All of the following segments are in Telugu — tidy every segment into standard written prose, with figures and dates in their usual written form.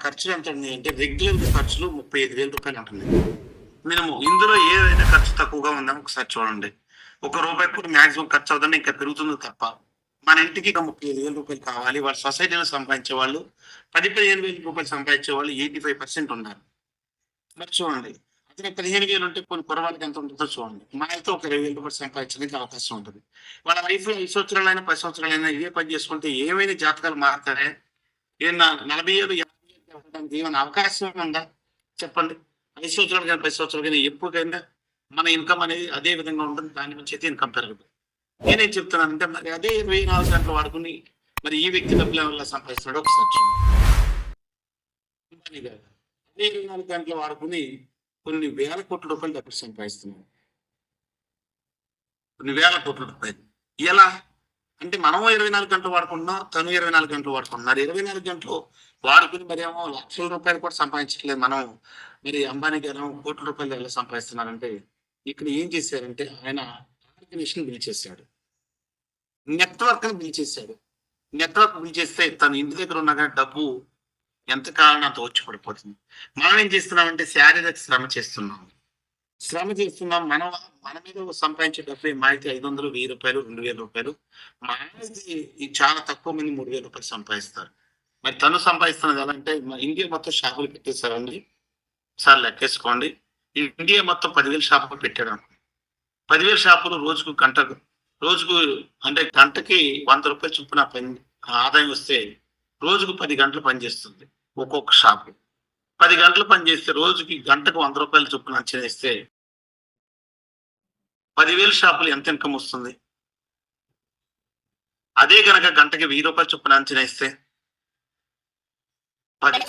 ఖర్చులు ఎంత ఉంది అంటే రెగ్యులర్ ఖర్చులు 35,000 ఉంటుంది మినిమం. ఇందులో ఏదైతే ఖర్చు తక్కువగా ఉందని ఒకసారి చూడండి. రూపాయి కూడా మాక్సిమం ఖర్చు అవుతుంది, ఇంకా పెరుగుతుంది తప్ప. మన ఇంటికి ఇక 35,000 కావాలి. వాళ్ళు సొసైటీలో సంపాదించే వాళ్ళు 10,000-15,000 సంపాదించే వాళ్ళు 85% ఉన్నారు. మరి చూడండి, అతను 15,000 ఉంటే కొన్ని కుర్రవాళ్ళకి ఎంత ఉంటుందో చూడండి. మా అయితే ఒక 20,000 సంపాదించడానికి అవకాశం ఉంటుంది. వాళ్ళ లైఫ్ లో 5 సంవత్సరాలైనా 10 సంవత్సరాలైనా ఇదే పని చేసుకుంటే ఏమైనా జాతకాలు మారుతారే? ఏమన్నా 40 ఏళ్ళు 50 ఏళ్ళు అవ్వడానికి ఏమైనా అవకాశం ఉందా చెప్పండి? 5 సంవత్సరాలు కానీ 10 సంవత్సరాలు కానీ ఎప్పుడైనా మన ఇన్కమ్ అనేది అదే విధంగా ఉంటుంది. దాని నుంచి అయితే ఇన్కమ్ పెరగదు. నేనేం చెప్తున్నానంటే మరి అదే 24 గంటలు వాడుకుని మరి ఈ వ్యక్తి డబ్బులు ఎవరిలా సంపాదిస్తున్నాడో ఒకసారి చూడండి. అదే 24 గంటలు వాడుకుని కొన్ని వేల కోట్ల రూపాయలు డబ్బులు సంపాదిస్తున్నాడు. కొన్ని వేల కోట్ల రూపాయలు ఎలా అంటే మనం 24 గంటలు వాడుకుంటున్నాం, తను 24 గంటలు వాడుకుంటున్నారు. 24 గంటలు వాడుకుని మరి ఏమో లక్షల రూపాయలు కూడా సంపాదించట్లేదు మనం. మరి అంబానీ గారు కోట్ల రూపాయలు ఎలా సంపాదిస్తున్నారంటే ఇక్కడ ఏం చేశారంటే ఆయన ఆర్గనైజేషన్ బిల్ చేశాడు, నెట్వర్క్ ని బిల్ చేశాడు. నెట్వర్క్ బిల్ చేస్తే తను ఇంటి దగ్గర ఉన్న కానీ డబ్బు ఎంత కావాలని అంత వచ్చి పడిపోతుంది. మనం ఏం చేస్తున్నామంటే శారీరక శ్రమ చేస్తున్నాం. మన మన మీద సంపాదించే డబ్బు మా అయితే 500, 1000 రూపాయలు, 2,000 రూపాయలు. మా అయితే చాలా తక్కువ మంది 3,000 రూపాయలు సంపాదిస్తారు. మరి తను సంపాదిస్తున్నది ఎలా అంటే ఇండియా మొత్తం షాపులు పెట్టేశారండి. సార్ లెక్కేసుకోండి, ఇండియా మొత్తం 10,000 షాపులు పెట్టాడు. 10,000 షాపులు రోజుకు అంటే గంటకి 100 రూపాయలు చొప్పున ఆదాయం వస్తే రోజుకు 10 గంటలు పనిచేస్తుంది ఒక్కొక్క షాపు. 10 గంటలు పనిచేస్తే రోజుకి గంటకు 100 రూపాయలు చొప్పున అంచనా ఇస్తే 10,000 షాపులు ఎంత ఇన్కమ్ వస్తుంది? అదే గనక గంటకి 1,000 రూపాయలు చొప్పున అంచనా ఇస్తే 10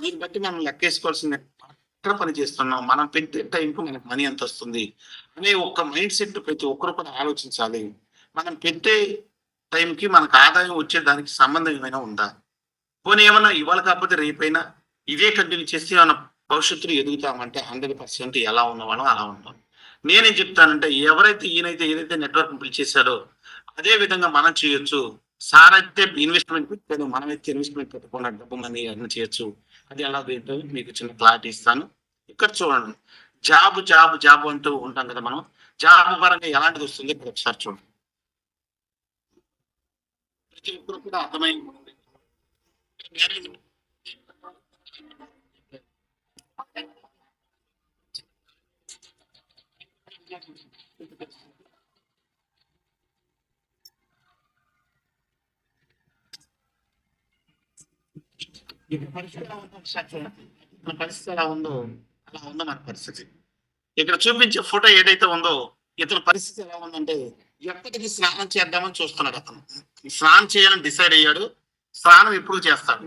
దీన్ని బట్టి మనం లెక్కేసుకోవాల్సింది ఎక్కడ పని చేస్తున్నాం, మనం పెట్టే టైంకు మనకు మనీ ఎంత వస్తుంది అనే ఒక మైండ్ సెట్ ప్రతి ఒక్కరు కూడా ఆలోచించాలి. మనం పెట్టే టైంకి మనకు ఆదాయం వచ్చే దానికి సంబంధం ఏమైనా ఉందా? పోనీ ఏమన్నా ఇవాళ కాకపోతే రేపైనా ఇదే కంటిన్యూ చేసి మన భవిష్యత్తులో ఎదుగుతామంటే 100% ఎలా ఉన్నవాళ్ళం అలా ఉంటాం. నేనేం చెప్తానంటే ఎవరైతే ఈయనైతే ఏదైతే నెట్వర్క్ బిల్డ్ చేశాడో అదే విధంగా మనం చేయొచ్చు. సార్ అయితే ఇన్వెస్ట్మెంట్ పెట్టాడు, మనమైతే ఇన్వెస్ట్మెంట్ పెట్టకుండా డబ్బు మనీ అన్ని చేయొచ్చు. అది ఎలా ఏంటో మీకు చిన్న క్లారిటీ ఇస్తాను. ఇక్కడ చూడండి, జాబ్ అంటూ ఉంటాం కదా మనం. జాబ్ పరంగా ఎలాంటిది వస్తుంది ఇక్కడ ఒకసారి చూడండి. ప్రతి ఒక్కరు కూడా అర్థమైంది. మన పరిస్థితి ఎలా ఉందో అలా ఉందో మన పరిస్థితి. ఇక్కడ చూపించే ఫోటో ఏదైతే ఉందో ఇతని పరిస్థితి ఎలా ఉందంటే ఎప్పటికీ స్నానం చేద్దామని చూస్తున్నాడు. అతను స్నానం చేయాలని డిసైడ్ అయ్యాడు. స్నానం ఎప్పుడు చేస్తాడు?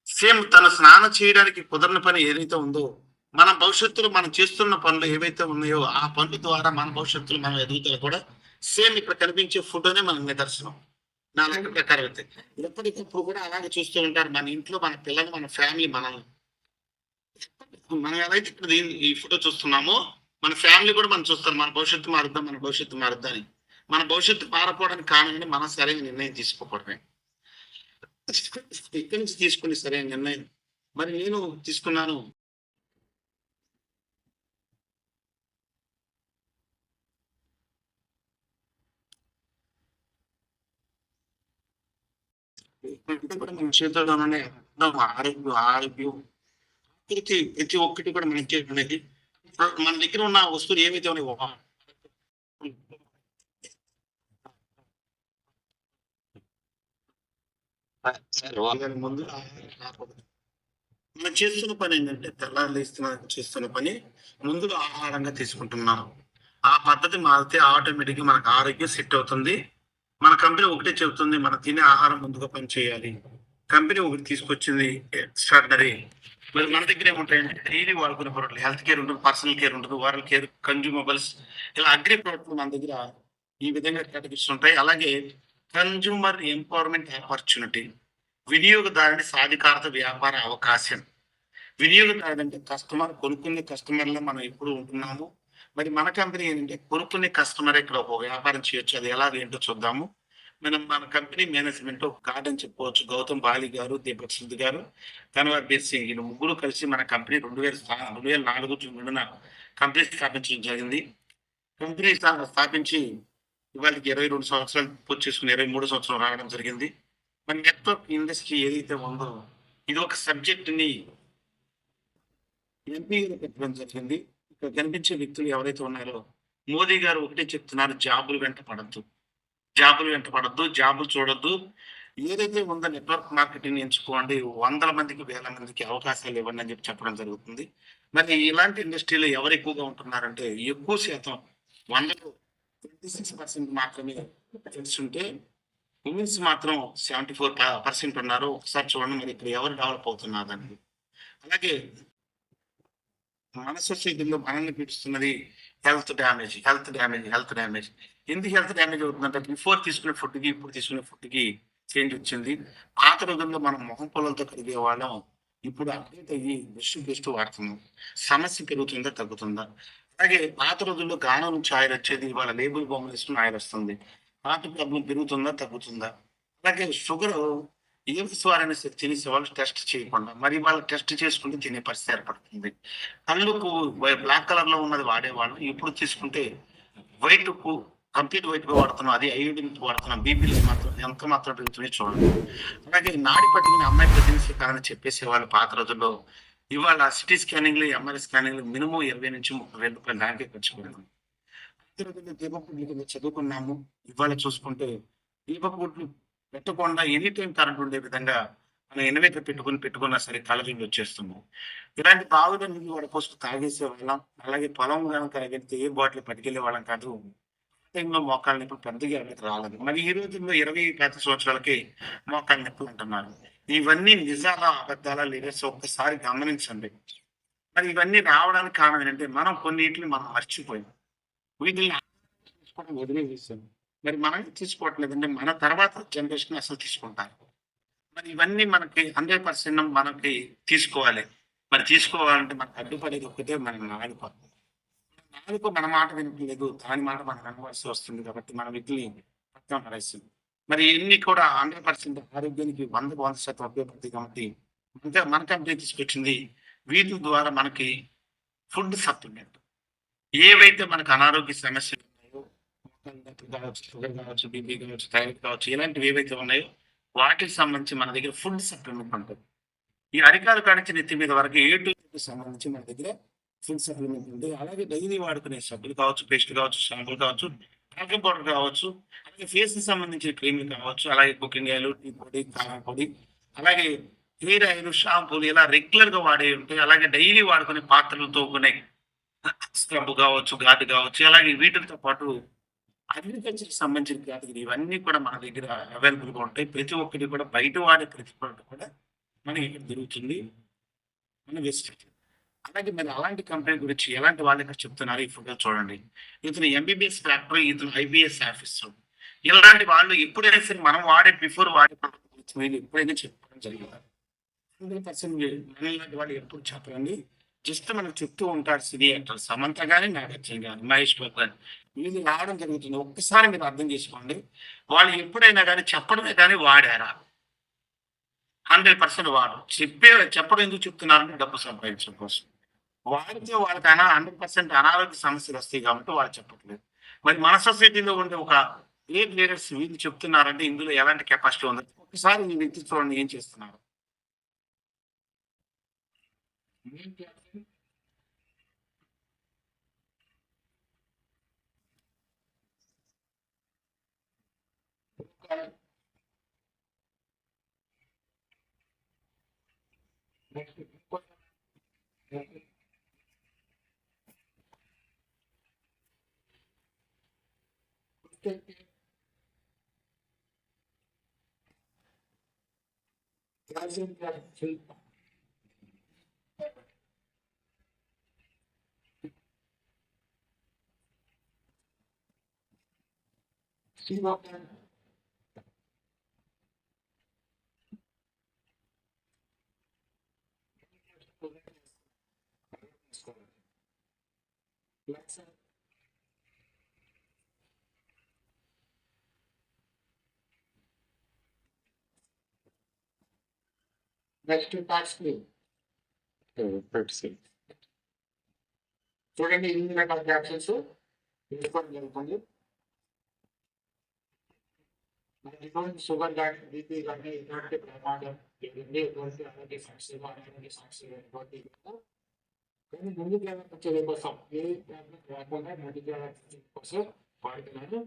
సేమ్ తను స్నానం చేయడానికి కుదరని పని ఏదైతే ఉందో మన భవిష్యత్తులో మనం చేస్తున్న పనులు ఏవైతే ఉన్నాయో ఆ పనుల ద్వారా మన భవిష్యత్తులో మనం ఎదుగుతా కూడా సేమ్ ఇక్కడ కనిపించే ఫోటోనే మన నిదర్శనం. నా లెక్క ప్రకారం అయితే ఎప్పటికప్పుడు కూడా అలాగే చూస్తూ ఉంటారు. మన ఇంట్లో మన పిల్లలు, మన ఫ్యామిలీ, మనం ఏదైతే ఇప్పుడు ఈ ఫోటో చూస్తున్నామో మన ఫ్యామిలీ కూడా మనం చూస్తారు. మన భవిష్యత్తు మారుద్దాం అని. మన భవిష్యత్తు మారపోవడానికి కారణం మనం సరైన నిర్ణయం తీసుకోకూడమే. ఇక్కడి నుంచి తీసుకుని సరైన నిర్ణయం మరి నేను తీసుకున్నాను. కూడా మన చేతుల్లోనే ఆరోగ్యం ప్రతి ఒక్కటి కూడా మనం చేతున్నది. మన దగ్గర ఉన్న వస్తువులు ఏవైతే ఉన్నాయో ముందు మనం చేస్తున్న పని ఏంటంటే తెల్లారులు చేస్తున్న పని ముందు ఆహారంగా తీసుకుంటున్నాం. ఆ పద్ధతి మారితే ఆటోమేటిక్గా మనకు ఆరోగ్యం సెట్ అవుతుంది. మన కంపెనీ ఒకటే చెబుతుంది, మనం తినే ఆహారం ముందుగా పని చేయాలి. కంపెనీ ఒకటి తీసుకొచ్చింది ఎక్స్ట్రాడినరీ. మరి మన దగ్గర ఏముంటాయంటే డైలీ వాడుకునే ప్రోడక్ట్లు, హెల్త్ కేర్ ఉంటుంది, పర్సనల్ కేర్ ఉంటుంది, ఓరల్ కేర్, కన్జ్యూమబుల్స్, ఇలా అగ్రి ప్రోడక్ట్లు మన దగ్గర ఈ విధంగా కేటగిరీస్ ఉంటాయి. అలాగే కన్జ్యూమర్ ఎంపవర్మెంట్ ఆపర్చునిటీ, వినియోగదారుని సాధికారత వ్యాపార అవకాశం. వినియోగదారుడు అంటే కస్టమర్, కొనుక్కునే కస్టమర్లో మనం ఎప్పుడు ఉంటున్నాము. మరి మన కంపెనీ ఏంటంటే కొనుక్కునే కస్టమర్ ఇక్కడ ఒక వ్యాపారం చేయొచ్చు. అది ఎలా ఏంటో చూద్దాము. మన కంపెనీ మేనేజ్మెంట్ ఒక గార్డెన్ చెప్పుకోవచ్చు. గౌతమ్ బాలి గారు, దీపక్ సిద్ధ్ గారు, కన్వర్బీర్ సింగ్ వీళ్ళు ముగ్గురు కలిసి మన కంపెనీ 2004 జూన్‌న కంపెనీ స్థాపించడం జరిగింది. కంపెనీ స్థాపించి ఇవాళకి 22 సంవత్సరాలు పూర్తి చేసుకుని 23 సంవత్సరం రావడం జరిగింది. మన నెట్వర్క్ ఇండస్ట్రీ ఏదైతే ఉందో ఇది ఒక సబ్జెక్ట్‌ని ఎంపీగా పెట్టడం జరిగింది. ఇక్కడ కనిపించే వ్యక్తులు ఎవరైతే ఉన్నారో మోదీ గారు ఒకటే చెప్తున్నారు, జాబులు వెంట పడొద్దు, జాబులు చూడొద్దు. ఏదైతే ఉందో నెట్వర్క్ మార్కెటింగ్ ఎంచుకోండి. వందల మందికి, వేల మందికి అవకాశాలు ఇవ్వండి అని చెప్పడం జరుగుతుంది. మరి ఇలాంటి ఇండస్ట్రీలో ఎవరు ఎక్కువగా ఉంటున్నారంటే ఎక్కువ శాతం 100లో 26% మాత్రమే తెలుసుంటే ఉమెన్స్ మాత్రం 74% ఉన్నారు. ఒకసారి చూడండి మరి ఇక్కడ ఎవరు డెవలప్ అవుతున్నారని. అలాగే మన సొసైటీలో మనల్ని పీడిస్తున్నది హెల్త్ డ్యామేజ్. ఎందుకు హెల్త్ డ్యామేజ్ అవుతుందంటే బిఫోర్ తీసుకునే ఫుడ్‌కి, ఇప్పుడు తీసుకునే ఫుడ్‌కి చేంజ్ వచ్చింది. పాత రోజుల్లో మనం మొహం పొలాలతో కడిగేవాళ్ళం. ఇప్పుడు అప్‌డేట్ అయ్యి బ్రష్ పేస్ట్ వాడుతున్నాం. సమస్య పెరుగుతుందా? తగ్గుతుందా? అలాగే పాత రోజుల్లో గానం నుంచి ఆయిల్ వచ్చేది. ఇవాళ లేబుల్ బొమ్మలేసుకుని ఆయిల్ వస్తుంది. హార్ట్ ప్రాబ్లమ్ పెరుగుతుందా? తగ్గుతుందా? అలాగే షుగరు ఏ వస్తువారైనా సరే తినేసేవాళ్ళు టెస్ట్ చేయకుండా. మరి ఇవాళ టెస్ట్ చేసుకుంటే తినే పరిస్థితి ఏర్పడుతుంది. కళ్ళుకు బ్లాక్ కలర్‌లో ఉన్నది వాడేవాళ్ళం. ఇప్పుడు తీసుకుంటే వైట్‌కు కంప్లీట్ వైట్‌గా వాడుతున్నాం. అది అయోడిన్‌తో వాడుతున్నాం. బీపీలు మాత్రం ఎంత మాత్రం పెరుగుతున్నాయో చూడండి. అలాగే నాడి పట్టుకుని అమ్మాయి ప్రెగ్నెన్సీ కాదని చెప్పేసేవాళ్ళు పాత రోజుల్లో. ఇవాళ సిటీ స్కానింగ్‌లు, ఎంఆర్ఐ స్కానింగ్‌లు మినిమమ్ 20,000-30,000 దాకే ఖర్చు పెడుతున్నాం. పాత రోజుల్లో దీపపు గుడ్ల కింద చదువుకున్నాము. ఇవాళ చూసుకుంటే దీపపు గుడ్లు పెట్టకుండా ఎనీ టైమ్ కరెంట్ ఉండే విధంగా మనం ఇన్వర్టర్ పెట్టుకున్నా సరే కలరింగ్ వచ్చేస్తున్నాం. ఇలాంటి బావిలో నీళ్ళు వడపోసుకు తాగేసేవాళ్ళం. అలాగే పొలం గనక వెళ్తే ఏ బాటిల్ పట్టుకెళ్ళేవాళ్ళం కాదు. టైంలో మోకాళ్ళ నొప్పులు పెద్దగా ఎవరికి రాలేదు. మరి ఈ రోజుల్లో 25 సంవత్సరాలకి మోకాళ్ళ నొప్పులు అంటున్నారు. ఇవన్నీ నిజాలా? అబద్ధాలా? లీడర్స్ ఒక్కసారి గమనించండి. మరి ఇవన్నీ రావడానికి కారణం ఏంటంటే మనం కొన్నిటిని మనం మర్చిపోయాం. వీటిని తీసుకోవడం వదిలేసేసాం. మరి మనం తీసుకోవట్లేదంటే మన తర్వాత జనరేషన్ అసలు తీసుకుంటారు. మరి ఇవన్నీ మనకి 100% మనకి తీసుకోవాలి. మరి తీసుకోవాలంటే మనకు అడ్డుపడేది ఒక్కటే మన నాలుక. నాలుక మన మాట వినట్లేదు. దాని మాట మనం వినవలసి వస్తుంది కాబట్టి మన వీటిని పక్కన పడేసింది. మరి ఇన్ని కూడా 100% ఆరోగ్యానికి 100కి 100% ఉపయోగపడతాయి కాబట్టి మన కంపెనీ తీసుకొచ్చింది. వీటి ద్వారా మనకి ఫుడ్ సప్లిమెంట్. ఏవైతే మనకు అనారోగ్య సమస్యలు ఉన్నాయో, మోకాళ్ళ నొప్పి కావచ్చు, షుగర్ కావచ్చు, బీపీ కావచ్చు, థైరాయిడ్ కావచ్చు, ఇలాంటివి ఏవైతే ఉన్నాయో వాటికి సంబంధించి మన దగ్గర ఫుడ్ సప్లిమెంట్ ఉంటుంది. ఈ అరికాలు కానించి నెత్తి మీద వరకు ఏ టు జెడ్‌కి సంబంధించి మన దగ్గర ఫుడ్ సప్లిమెంట్ ఉంది. అలాగే డైలీ వాడుకునే సబ్బులు కావచ్చు, పేస్ట్ కావచ్చు, షాంపూలు కావచ్చు, టాల్కమ్ పౌడర్ కావచ్చు, అలాగే ఫేస్‌కి సంబంధించిన క్రీమ్‌లు కావచ్చు, అలాగే కుకింగ్ ఆయిల్, టీ పొడి, కారం పొడి, అలాగే హెయిర్ ఆయిల్, షాంపూలు ఇలా రెగ్యులర్‌గా వాడేవి ఉంటాయి. అలాగే డైలీ వాడుకునే పాత్రలు తోముకునే స్క్రబ్ కావచ్చు, గార్డ్ కావచ్చు, అలాగే వీటితో పాటు అగ్రికల్చర్‌కి సంబంధించిన కేటగిరీ ఇవన్నీ కూడా మన దగ్గర అవైలబుల్‌గా ఉంటాయి. ప్రతి ఒక్కటి కూడా బయట వాడే ప్రతి ప్రోడక్ట్ కూడా మనకి ఇక్కడ దొరుకుతుంది. మన వెస్టేజ్. అలాగే మరి అలాంటి కంపెనీ గురించి ఎలాంటి వాళ్ళు ఇక్కడ చెప్తున్నారు ఈ ఫోటో చూడండి. ఇతను ఎంబీబీఎస్ డాక్టర్, ఇతను ఐబీఎస్ ఆఫీసర్. ఇలాంటి వాళ్ళు ఎప్పుడైనా సరే మనం బిఫోర్ వాడే ప్రొడక్ట్ గురించి వీళ్ళు ఎప్పుడైనా చెప్పడం జరిగిందా? 100% మనలాంటి వాళ్ళు ఎప్పుడు చెప్పరండి. జస్ట్ మనకు చెప్తూ ఉంటారు సినీ యాక్టర్స్. సమంత గాని, నాగార్జున గాని, మహేష్ బాబు గాని వీళ్ళు రావడం జరుగుతుంది. ఒక్కసారి మీరు అర్థం చేసుకోండి. వాళ్ళు ఎప్పుడైనా గాని చెప్పడమే గాని వాడారా? 100% వాడరు. చెప్పడం ఎందుకు చెప్తున్నారంటే డబ్బు సంపాదించడం కోసం. వాడితే వాళ్ళకి 100% అనారోగ్య సమస్యలొస్తాయి కాబట్టి వాళ్ళు చెప్పట్లేదు. మరి మన సొసైటీలో ఉండే ఒక గ్రేట్ లీడర్స్ వీళ్ళు చెప్తున్నారంటే ఇందులో ఎలాంటి కెపాసిటీ ఉంది? ఒకసారి ఈ వ్యక్తి చూడండి ఏం చేస్తున్నారు. ఏం చేస్తున్నారు? నెక్స్ట్ ట్యాక్స్ చూడండి, ఇన్ని రకాల క్యాప్షన్స్ తీసుకోవడం జరుగుతుంది. ఎటువంటి షుగర్ కానీ బీపీ కానీ ఎటువంటి ప్రమాదం ఎటువంటి ఆరోగ్య సమస్యలు ఆరోగ్య సమస్యలు ఎటువంటి కానీ ముందు జాగ్రత్త చర్య కోసం ఏ జాగ్రత్త రాకుండా ముందు జాగ్రత్త కోసం వాడుతున్నాను.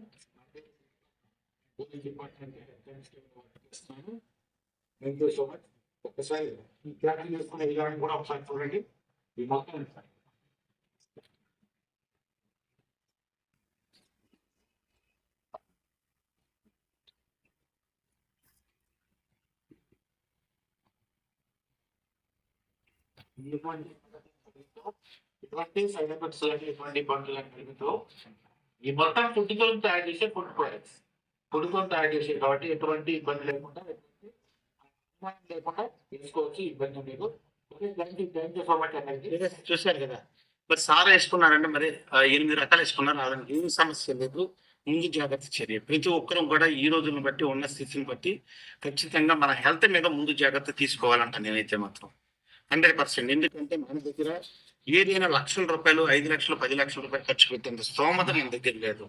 డిపార్ట్మెంట్ చేస్తున్నాను. Thank you so much. ఒకసారి ఈ క్లారిటీ చేసుకునే విధానం కూడా ఒకసారి చూడండి. ఈ మొత్తం ఇటువంటి సైడ్ ఎఫెక్ట్స్ ఇటువంటి ఇబ్బందులు ఈ మొత్తం ఫుడ్తో తయారు చేసే ఫుడ్ ప్రొడక్ట్స్ ఫుడ్తో తయారు చేసే కాబట్టి ఎటువంటి ఇబ్బంది లేకుండా లేకుండా తీసుకోవచ్చు. ఇబ్బంది లేదు. చూశారు కదా, మరి సారా వేసుకున్నారంటే మరి 8 రకాలు వేసుకున్నారు. అలాంటి ఏం సమస్య లేదు. ముందు జాగ్రత్త చర్య ప్రతి ఒక్కరం కూడా ఈ రోజులను బట్టి ఉన్న స్థితిని బట్టి ఖచ్చితంగా మన హెల్త్ మీద ముందు జాగ్రత్త తీసుకోవాలంట నేనైతే మాత్రం 100%. ఎందుకంటే మన దగ్గర ఏదైనా లక్షల రూపాయలు 5 లక్షలు 10 లక్షల రూపాయలు ఖర్చు పెట్టేంత స్తోమత మన దగ్గర లేదు.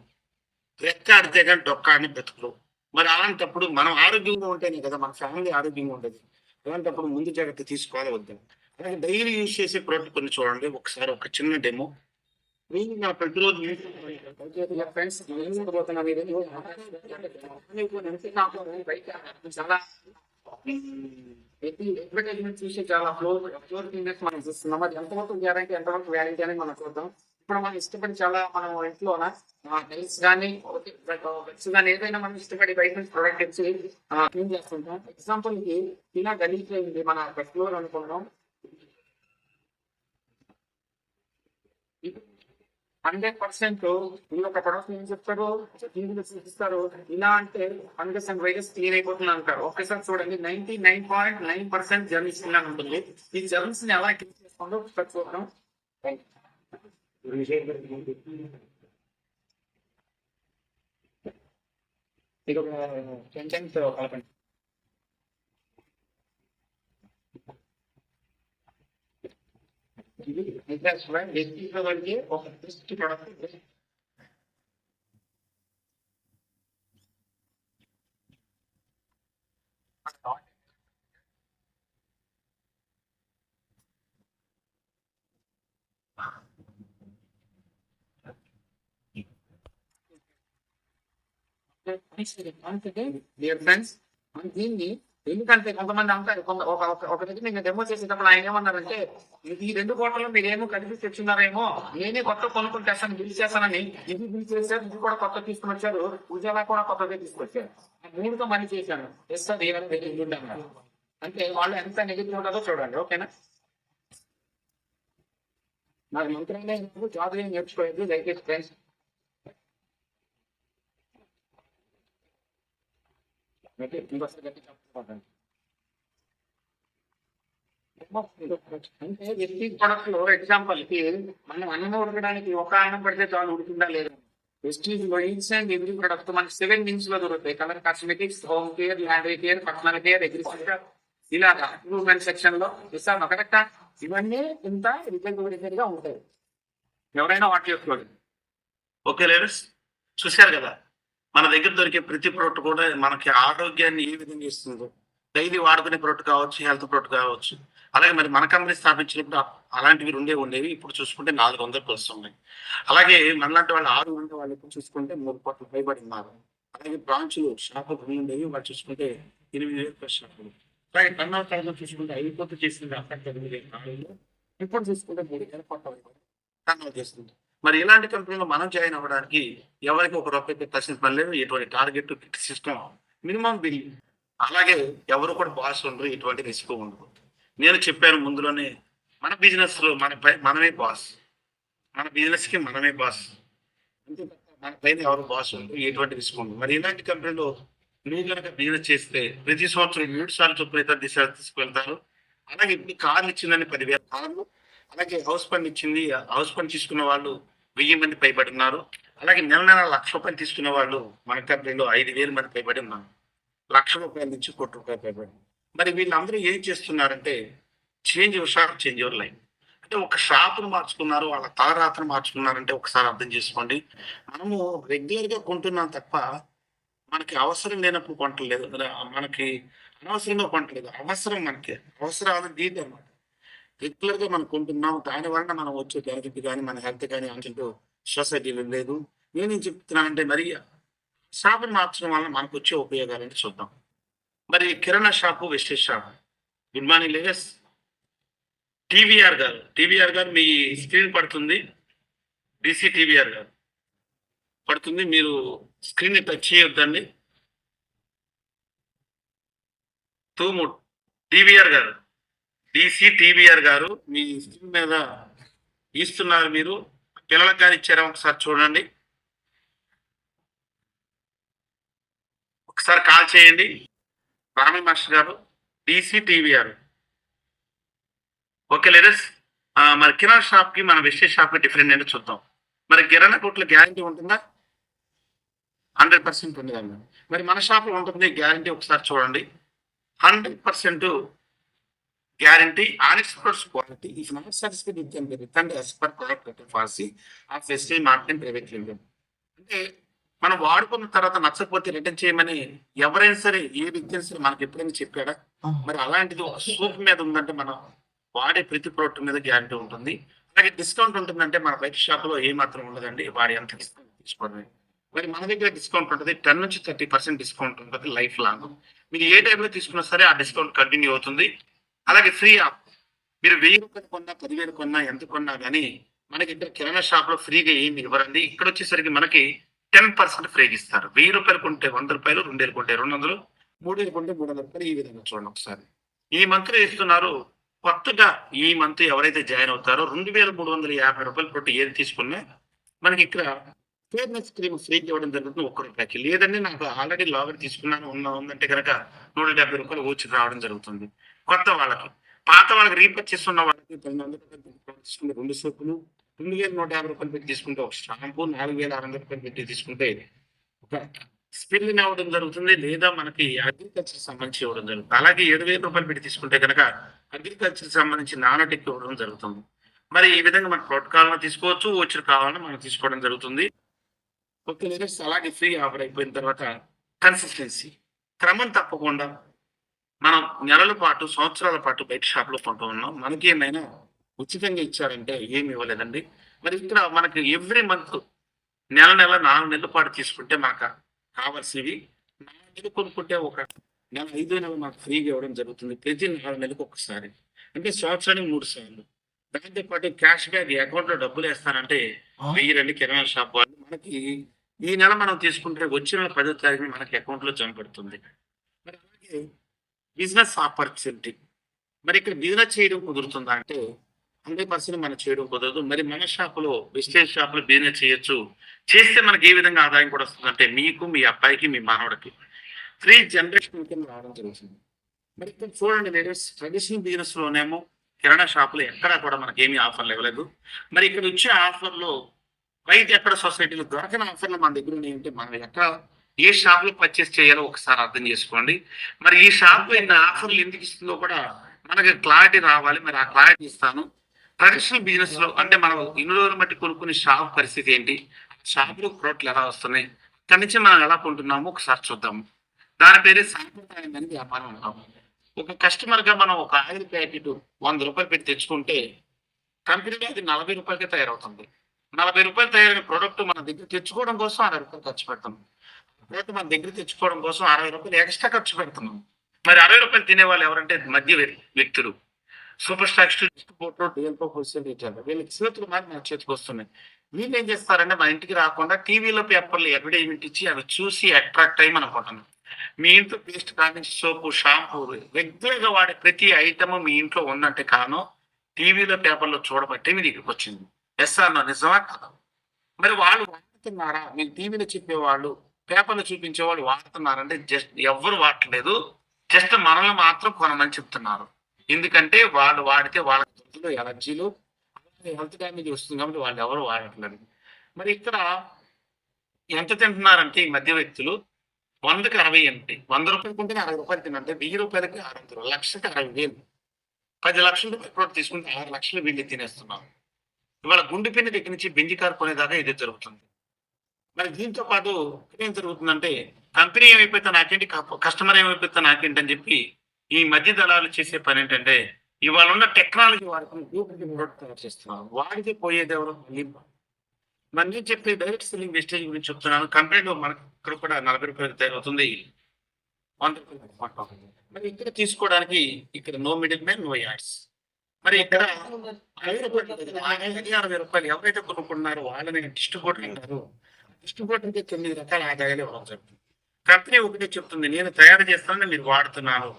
రెక్క ఆడితే కానీ డొక్క అని బ్రతుకులు. మరి అలాంటప్పుడు మనం ఆరోగ్యంగా ఉంటేనే కదా మన ఫ్యామిలీ ఆరోగ్యంగా ఉంటుంది. అలాంటప్పుడు ముందు జాగ్రత్త తీసుకోవాలి వద్దాం. అలాగే డైలీ యూజ్ చేసే ప్రోడక్ట్ కొన్ని చూడండి. ఒకసారి ఒక చిన్న డెమో ప్రతిరోజు చాలా అడ్వర్టైజ్మెంట్ చూసి చాలా ఫ్లోర్ థింగ్స్ మనం చూస్తున్నాం. అది ఎంతవరకు గ్యారంటీ ఎంతవరకు వ్యారంటీ అని మనం చూద్దాం. ఇప్పుడు మనం ఇష్టపడి చాలా మనం ఇంట్లోన టైల్స్ కానీ బెడ్స్ కానీ ఏదైనా మనం ఇష్టపడి బయట నుంచి ప్రొడక్ట్ తెచ్చి క్లీన్ చేస్తుంటాం. ఎగ్జాంపుల్ కి ఇలా గలీజ్ అయింది మన ఫ్లోర్ అనుకుంటాం. 100% వీళ్ళు ఒక ప్రొడక్ట్ ఏం చెప్తారు, టీవీలో చూపిస్తారు. ఇలా అంటే ఫంగస్ అండ్ వైరస్ క్లీన్ అయిపోతుంది అంటారు. ఒకేసారి చూడండి 99.9% జర్మ్స్ క్లీన్ ఉంటుంది. ఈ జర్మ్స్ ని ఎలా క్లీన్ చేసుకోండి ఒకసారి చూద్దాం. ఇది ఒక సెంటెన్స్ కలపండి. ఇది వ్యక్తికి ఒక దృష్టి ప్రొడక్ట్ డియర్ ఫ్రెండ్స్, దీన్ని ఎందుకంటే కొంతమంది అంటారు ఒక దగ్గర నేను డెమో చేసేటప్పుడు ఆయన ఏమన్నారంటే ఈ 2 కోట్లలో మీరు ఏమో కలిపి తెచ్చున్నారేమో, నేనే కొత్త కొనుక్కుంటేస్తాను బిల్ చేస్తానని. ఇది బిల్ చేశారు, ఇది కూడా కొత్త తీసుకుని వచ్చారు, ఉద్యోగా కూడా కొత్తగా తీసుకొచ్చారు. 3తో మనీ చేశాను. ఎస్ సార్ ఏమైనా అంటే వాళ్ళు ఎంత నెగిటివ్ ఉంటుందో చూడండి. ఓకేనా, నాకు మంత్రాలయం జాబ్ నేర్చుకోలేదు. దయచేసి ఫ్రెండ్స్ అంటే వ్యక్తి ప్రొడక్ట్ లో ఎగ్జాంపుల్ కి మనం అన్నం ఉడకడానికి ఒక అన్నం పడితే చాలు ఉడుకుందా లేదా. వెస్టీజ్ లో ఈచ్ అండ్ ఎవ్రీ ప్రొడక్ట్ మనకి 7 మీన్స్ లో దొరుకుతాయి. Colour cosmetics, home care, laundry care, personal care, agriculture, ఇలాగా ఇంప్రూవ్మెంట్ సెక్షన్ లో ఇస్తాను కరెక్టా. ఇవన్నీ ఇంత రిజల్ట్ గా ఉంటాయి. ఎవరైనా వాటి చేసుకోండి. ఓకే లేడీస్, చూశారు కదా మన దగ్గర దొరికే ప్రతి ప్రోడక్ట్ కూడా మనకి ఆరోగ్యాన్ని ఏ విధంగా ఇస్తుందో. డైలీ వాడుకునే ప్రోడక్ట్ కావచ్చు, హెల్త్ ప్రోడక్ట్ కావచ్చు. అలాగే మరి మన కంపెనీ స్థాపించినప్పుడు అలాంటివి ఉండేవి. ఇప్పుడు చూసుకుంటే 400+ ఉన్నాయి. అలాగే మనలాంటి వాళ్ళు 600 వాళ్ళు ఇప్పుడు చూసుకుంటే 3 కోట్ల పైబడి ఉన్నారు. అలాగే బ్రాంచ్లు షాపులు ఉండేవి వాళ్ళు చూసుకుంటే 8,000+ షాపులు. అలాగే టర్నోవర్ చూసుకుంటే 5 కోట్లు చేసింది అక్కడ 9,000. ఇప్పుడు చూసుకుంటే 3,000 కోట్ల టర్నోవర్ చేస్తుంది. మరి ఇలాంటి కంపెనీలో మనం జాయిన్ అవ్వడానికి ఎవరికి ₹1 పెట్టాల్సిన పని లేదు. ఎటువంటి టార్గెట్ సిస్టమ్ మినిమం బిల్. అలాగే ఎవరు కూడా బాస్ ఉండరు, ఎటువంటి రిస్క్ ఉండదు. నేను చెప్పాను ముందులోనే, మన బిజినెస్ లో మనమే బాస్, మన బిజినెస్ కి మనమే బాస్. అంతే మన పైన ఎవరు బాస్ ఉండరు, ఎటువంటి రిస్క్ ఉండదు. మరి ఇలాంటి కంపెనీలో నువ్వు కనుక బిజినెస్ చేస్తే ప్రతి సంవత్సరం 3 సార్లు చొప్పున ఇతర దిశ తీసుకువెళ్తారు. అలాగే ఇప్పుడు కార్లు ఇచ్చిందని 10,000 కార్లు. అలాగే హౌస్ ఫండ్ ఇచ్చింది. హౌస్ ఫండ్ తీసుకున్న వాళ్ళు 1000 మంది పైబడి ఉన్నారు. అలాగే నెల ₹1,00,000 తీసుకున్న వాళ్ళు మన కంపెనీలో 5,000 మంది పైబడి ఉన్నారు. ₹1,00,000 నుంచి ₹1,00,00,000 పైబడి. మరి వీళ్ళందరూ ఏం చేస్తున్నారంటే change your shop, change your life. అంటే ఒక షాప్‌ని మార్చుకున్నారు. వాళ్ళ తలరాతను మార్చుకున్నారంటే ఒకసారి అర్థం చేసుకోండి. మనము రెగ్యులర్‌గా కొంటున్నాం తప్ప మనకి అవసరం లేనప్పుడు కొంటలేదు. మనకి అనవసరంగా కొంటలేదు. అవసరం మనకి. అవసరాలు దీటనమాట. రెగ్యులర్‌గా మనం కొంటున్నాం. దాని వలన మనం వచ్చే బెనిఫిట్ గాని, మన హెల్త్ గాని అంటూ సొసైటీలో లేదు. నేనేం చెప్తున్నానంటే మరి షాపుని మార్చడం వలన మనకొచ్చే ఉపయోగాలేంటి చూద్దాం. మరి kirana shop, wastage shop. Good morning ladies. TVR గారు మీ స్క్రీన్ పడుతుంది. డీసీ టీవీఆర్ గారు పడుతుంది. మీరు స్క్రీన్‌ని టచ్ చేయొద్దండి. తూము టీవీఆర్ గారు, డీసీ టీవీఆర్ గారు మీ స్క్రీన్ మీద గీస్తున్నారు మీరు. పిల్లలకు గాని ఇచ్చారా ఒకసారి చూడండి. ఒకసారి కాల్ చేయండి. రామి మాస్టర్ గారు, డీసీ టీవీఆర్. Okay ladies. మరి కిరాణా షాప్‌కి మన వెస్టేజ్ షాప్‌కి డిఫరెంట్ ఏంటో చూద్దాం. మరి కిరాణా కొట్టులో గ్యారంటీ ఉంటుందా? 100% ఉండదండి. మరి మన షాప్‌లో ఉంటుంది గ్యారంటీ ఒకసారి చూడండి. 100% guarantee on exports quality if not satisfied it can be returned as per product return policy of wastage market private limited. అంటే మనం వాడుకున్న తర్వాత నచ్చకపోతే రిటర్న్ చేయమని ఎవరైనా సరే ఏ వ్యక్తి అయినా సరే మనకు ఎప్పుడైనా చెప్పాడా? మరి అలాంటిది ఒక సోప్ మీద ఉందంటే మనం వాడే ప్రతి ప్రోడక్ట్ మీద గ్యారంటీ ఉంటుంది. అలాగే డిస్కౌంట్ ఉంటుందంటే మన బయట షాప్‌లో ఏమాత్రం ఉండదండి. వాడు ఎంత ఇస్తాడో తీసుకోవడమే. మరి మన దగ్గర డిస్కౌంట్ ఉంటది. 10-30% డిస్కౌంట్ ఉంటది లైఫ్ లాంగ్. మీరు ఏ టైమ్‌లో తీసుకున్నా సరే ఆ డిస్కౌంట్ కంటిన్యూ అవుతుంది. అలాగే ఫ్రీ యాప్. మీరు రూ. 1000 కొన్నా, 10,000 కొన్నా, ఎంత కొన్నా గాని మనకి ఇక్కడ కిరాణా షాప్‌లో ఫ్రీగా ఏమి ఇవ్వరండి. ఇక్కడొచ్చేసరికి మనకి 10% ఫ్రీగా ఇస్తారు. రూ. 1000 కొంటే రూ. 100, 2000 కొంటే 200, 3000 కొంటే రూ. 300 ఈ విధంగా చూడండి ఒకసారి. ఈ మంత్‌లో ఇస్తున్నారు. కొత్తగా ఈ మంత్ ఎవరైతే జాయిన్ అవుతారో రూ. 2350 పెట్టి ఏది తీసుకున్నా మనకి ఇక్కడ ఫెయిర్‌నెస్ క్రీమ్ ఫ్రీగా ఇవ్వడం జరుగుతుంది ఒక్క రూపాయికి. లేదండి నాకు ఆల్రెడీ లాగర్ తీసుకున్నాను ఉందంటే గనక రూ. 170 వోచర్ రావడం జరుగుతుంది. కొత్త వాళ్ళకి. పాత వాళ్ళకి రీపర్చేస్ ఉన్న వాళ్ళకి రూ. 200 తీసుకుంటే 2 సోపులు, రూ. 2150 పెట్టి తీసుకుంటే ఒక షాంపూ, రూ. 4600 పెట్టి తీసుకుంటే ఒక స్పిన్నింగ్ అవ్వడం జరుగుతుంది. లేదా మనకి అగ్రికల్చర్‌కి సంబంధించి ఇవ్వడం జరుగుతుంది. అలాగే రూ. 7,000 పెట్టి తీసుకుంటే గనక అగ్రికల్చర్‌కి సంబంధించి నానోటెక్ ఇవ్వడం జరుగుతుంది. మరి ఈ విధంగా మనకు ప్రొడక్ట్ కావాలన్నా తీసుకోవచ్చు. వోచర్ కావాలన్నా మనం తీసుకోవడం జరుగుతుంది. Okay ladies. అలాగే ఫ్రీ ఆఫర్ అయిపోయిన తర్వాత కన్సిస్టెన్సీ. క్రమం తప్పకుండా మనం నెలల పాటు, సంవత్సరాల పాటు బయట షాప్‌లో కొంటూ ఉన్నాం. మనకి ఏమైనా ఉచితంగా ఇచ్చారంటే ఏమి ఇవ్వలేదండి. మరి ఇక్కడ మనకి ఎవ్రీ మంత్ నెల 4 నెలల పాటు తీసుకుంటే మాకు కావాల్సినవి 4 నెలలు కొనుక్కుంటే ఒక నెల 5వ నెల మాకు ఫ్రీగా ఇవ్వడం జరుగుతుంది. ప్రతి 4 నెలలకు ఒకసారి. అంటే సంవత్సరానికి 3 సార్లు. దాంతో పాటు క్యాష్ బ్యాక్ అకౌంట్‌లో డబ్బులేస్తానంటే వెయ్యరండి కిరాణా షాప్ వాళ్ళు. మనకి ఈ నెల మనం తీసుకుంటే వచ్చే నెల 10వ తారీఖున మనకి అకౌంట్‌లో జమ పడుతుంది. మరి అలాగే బిజినెస్ ఆపర్చునిటీ. మరి ఇక్కడ బిజినెస్ చేయడం కుదురుతుందా అంటే 100% మనం చేయడం కుదరదు. మరి మన షాపులో వెస్టేజ్ షాప్‌లో బిజినెస్ చేయొచ్చు. చేస్తే మనకి ఏ విధంగా ఆదాయం కూడా వస్తుందంటే మీకు, మీ అబ్బాయికి, మీ మనవడికి 3 జనరేషన్ ఇన్‌కమ్ రావడం జరుగుతుంది. మరి ఇక్కడ చూడండి లేడీస్ ట్రెడిషనల్ బిజినెస్‌లోనేమో కిరాణా షాపులో ఎక్కడా కూడా మనకేమి ఆఫర్‌లు ఇవ్వలేదు. మరి ఇక్కడ వచ్చే ఆఫర్‌లో బయట ఎక్కడ సొసైటీలో దొరకని ఆఫర్‌లు మన దగ్గర ఉన్నాయంటే మనం ఎక్కడ ఏ షాప్‌లో పర్చేస్ చేయాలో ఒకసారి అర్థం చేసుకోండి. మరి ఈ షాప్‌లో ఇన్ని ఆఫర్‌లు ఎందుకు ఇస్తుందో కూడా మనకి క్లారిటీ రావాలి. మరి ఆ క్లారిటీ ఇస్తాను. ట్రెడిషనల్ బిజినెస్‌లో అంటే మనం ఇన్ని రోజులు బట్టి కొనుక్కునే షాప్ పరిస్థితి ఏంటి? షాప్‌లో ప్రోడక్ట్‌లు ఎలా వస్తున్నాయి? అక్కడి నుంచి మనం ఎలా కొంటున్నామో ఒకసారి చూద్దాము. దాని పేరే సాంప్రదాయమైన వ్యాపారం అంటాం. ఒక కస్టమర్‌గా మనం ఒక ఆయిల్ ప్యాకెట్ రూ. 100 పెట్టి తెచ్చుకుంటే కంపెనీలో అది రూ. 40కే తయారవుతుంది. రూ. 40 తయారైన ప్రొడక్ట్ మన దగ్గర తెచ్చుకోవడం కోసం రూ. 60 ఖర్చు పెడతాం. ప్రొడక్ట్ మన దగ్గర తెచ్చుకోవడం కోసం రూ. 60 ఎక్స్‌ట్రా ఖర్చు పెడుతున్నాం. మరి రూ. 60 తినేవాళ్ళు ఎవరంటే మధ్య వ్యక్తులు. సూపర్ స్టాక్స్, డిస్ట్రిబ్యూటర్, డీఎల్‌కో హోల్‌సేల్ రిటైలర్. వీళ్ళకి చేతులు మారి మన చేతికొస్తున్నాయి. వీళ్ళేం చేస్తారంటే మన ఇంటికి రాకుండా టీవీలో, పేపర్‌లో అడ్వర్టైజ్‌మెంట్ ఇచ్చి అవి చూసి అట్రాక్ట్ అయ్యి మనం కొంటున్నాం. మీ ఇంట్లో పేస్ట్ కాడ్నుంచి సోపు, షాంపూ రెగ్యులర్‌గా వాడే ప్రతి ఐటెము మీ ఇంట్లో ఉందంటే కారణం టీవీలో, పేపర్‌లో చూడబట్టే మీ దగ్గరకొచ్చింది. యెస్ ఆర్ నో నిజమా కాదా? మరి వాళ్ళు వాడుతున్నారా? మీకు టీవీలో చెప్పేవాళ్ళు, పేపర్‌లో చూపించేవాళ్ళు వాడుతున్నారంటే జస్ట్ ఎవ్వరు వాడట్లేదు. జస్ట్ మనల్ని మాత్రం కొనమని చెప్తున్నారు. ఎందుకంటే వాళ్ళు వాడితే వాళ్ళ జుట్టులో ఎలర్జీలు, అలాగే హెల్త్ డ్యామేజ్ వస్తుంది కాబట్టి వాళ్ళెవరు వాడట్లేదు. మరి ఇక్కడ ఎంత తింటున్నారంటే ఈ మధ్య వ్యక్తులు 100కి 60 అంటే 100 రూపాయలు కొంటే 60 రూపాయలు తినంటే 1000 రూపాయలకి 600 లక్షకి 60,000 10,00,000 రూపాయల ప్రోడక్ట్ తీసుకుంటే 6,00,000 వీళ్ళు తినేస్తున్నాం. ఇవాళ గుండె పిన్ని దగ్గర నుంచి బెంజి కార్ కొనేదాకా ఇదే జరుగుతుంది. మరి దీంతో పాటు ఏం జరుగుతుందంటే కంపెనీ ఏమైపోతే నాకేంటి, కస్టమర్ ఏమైపోతే నాకేంటి అని చెప్పి ఈ మధ్య దళాలు చేసే పని ఏంటంటే ఇవాళ ఉన్న టెక్నాలజీ వాడుకుని డూప్లికేట్ ప్రోడక్ట్ తయారు చేస్తున్నారు. వాడితే పోయేది ఎవరు? మరి నేను చెప్పే డైరెక్ట్ సెల్లింగ్ వెస్టేజ్ గురించి చెప్తున్నాను. కంపెనీలో మనకి ఇక్కడ కూడా 40 రూపాయలు తయారవుతుంది, 100 రూపాయలు కొంటాం. మరి ఇక్కడ తీసుకోవడానికి ఇక్కడ no middle man, no ads. మరి ఇక్కడ 60 రూపాయలు, 60 రూపాయలు ఎవరైతే కొనుక్కున్నారో వాళ్ళని డిస్ట్రిబ్యూటర్ అంటారు. డిస్ట్రిబ్యూటర్కి 9 రకాల ఆదాయాలు ఇవ్వడం జరుగుతుంది. కంపెనీ ఒకటే చెప్తుంది, నేను తయారు చేస్తానని మీరు వాడుతున్నారు,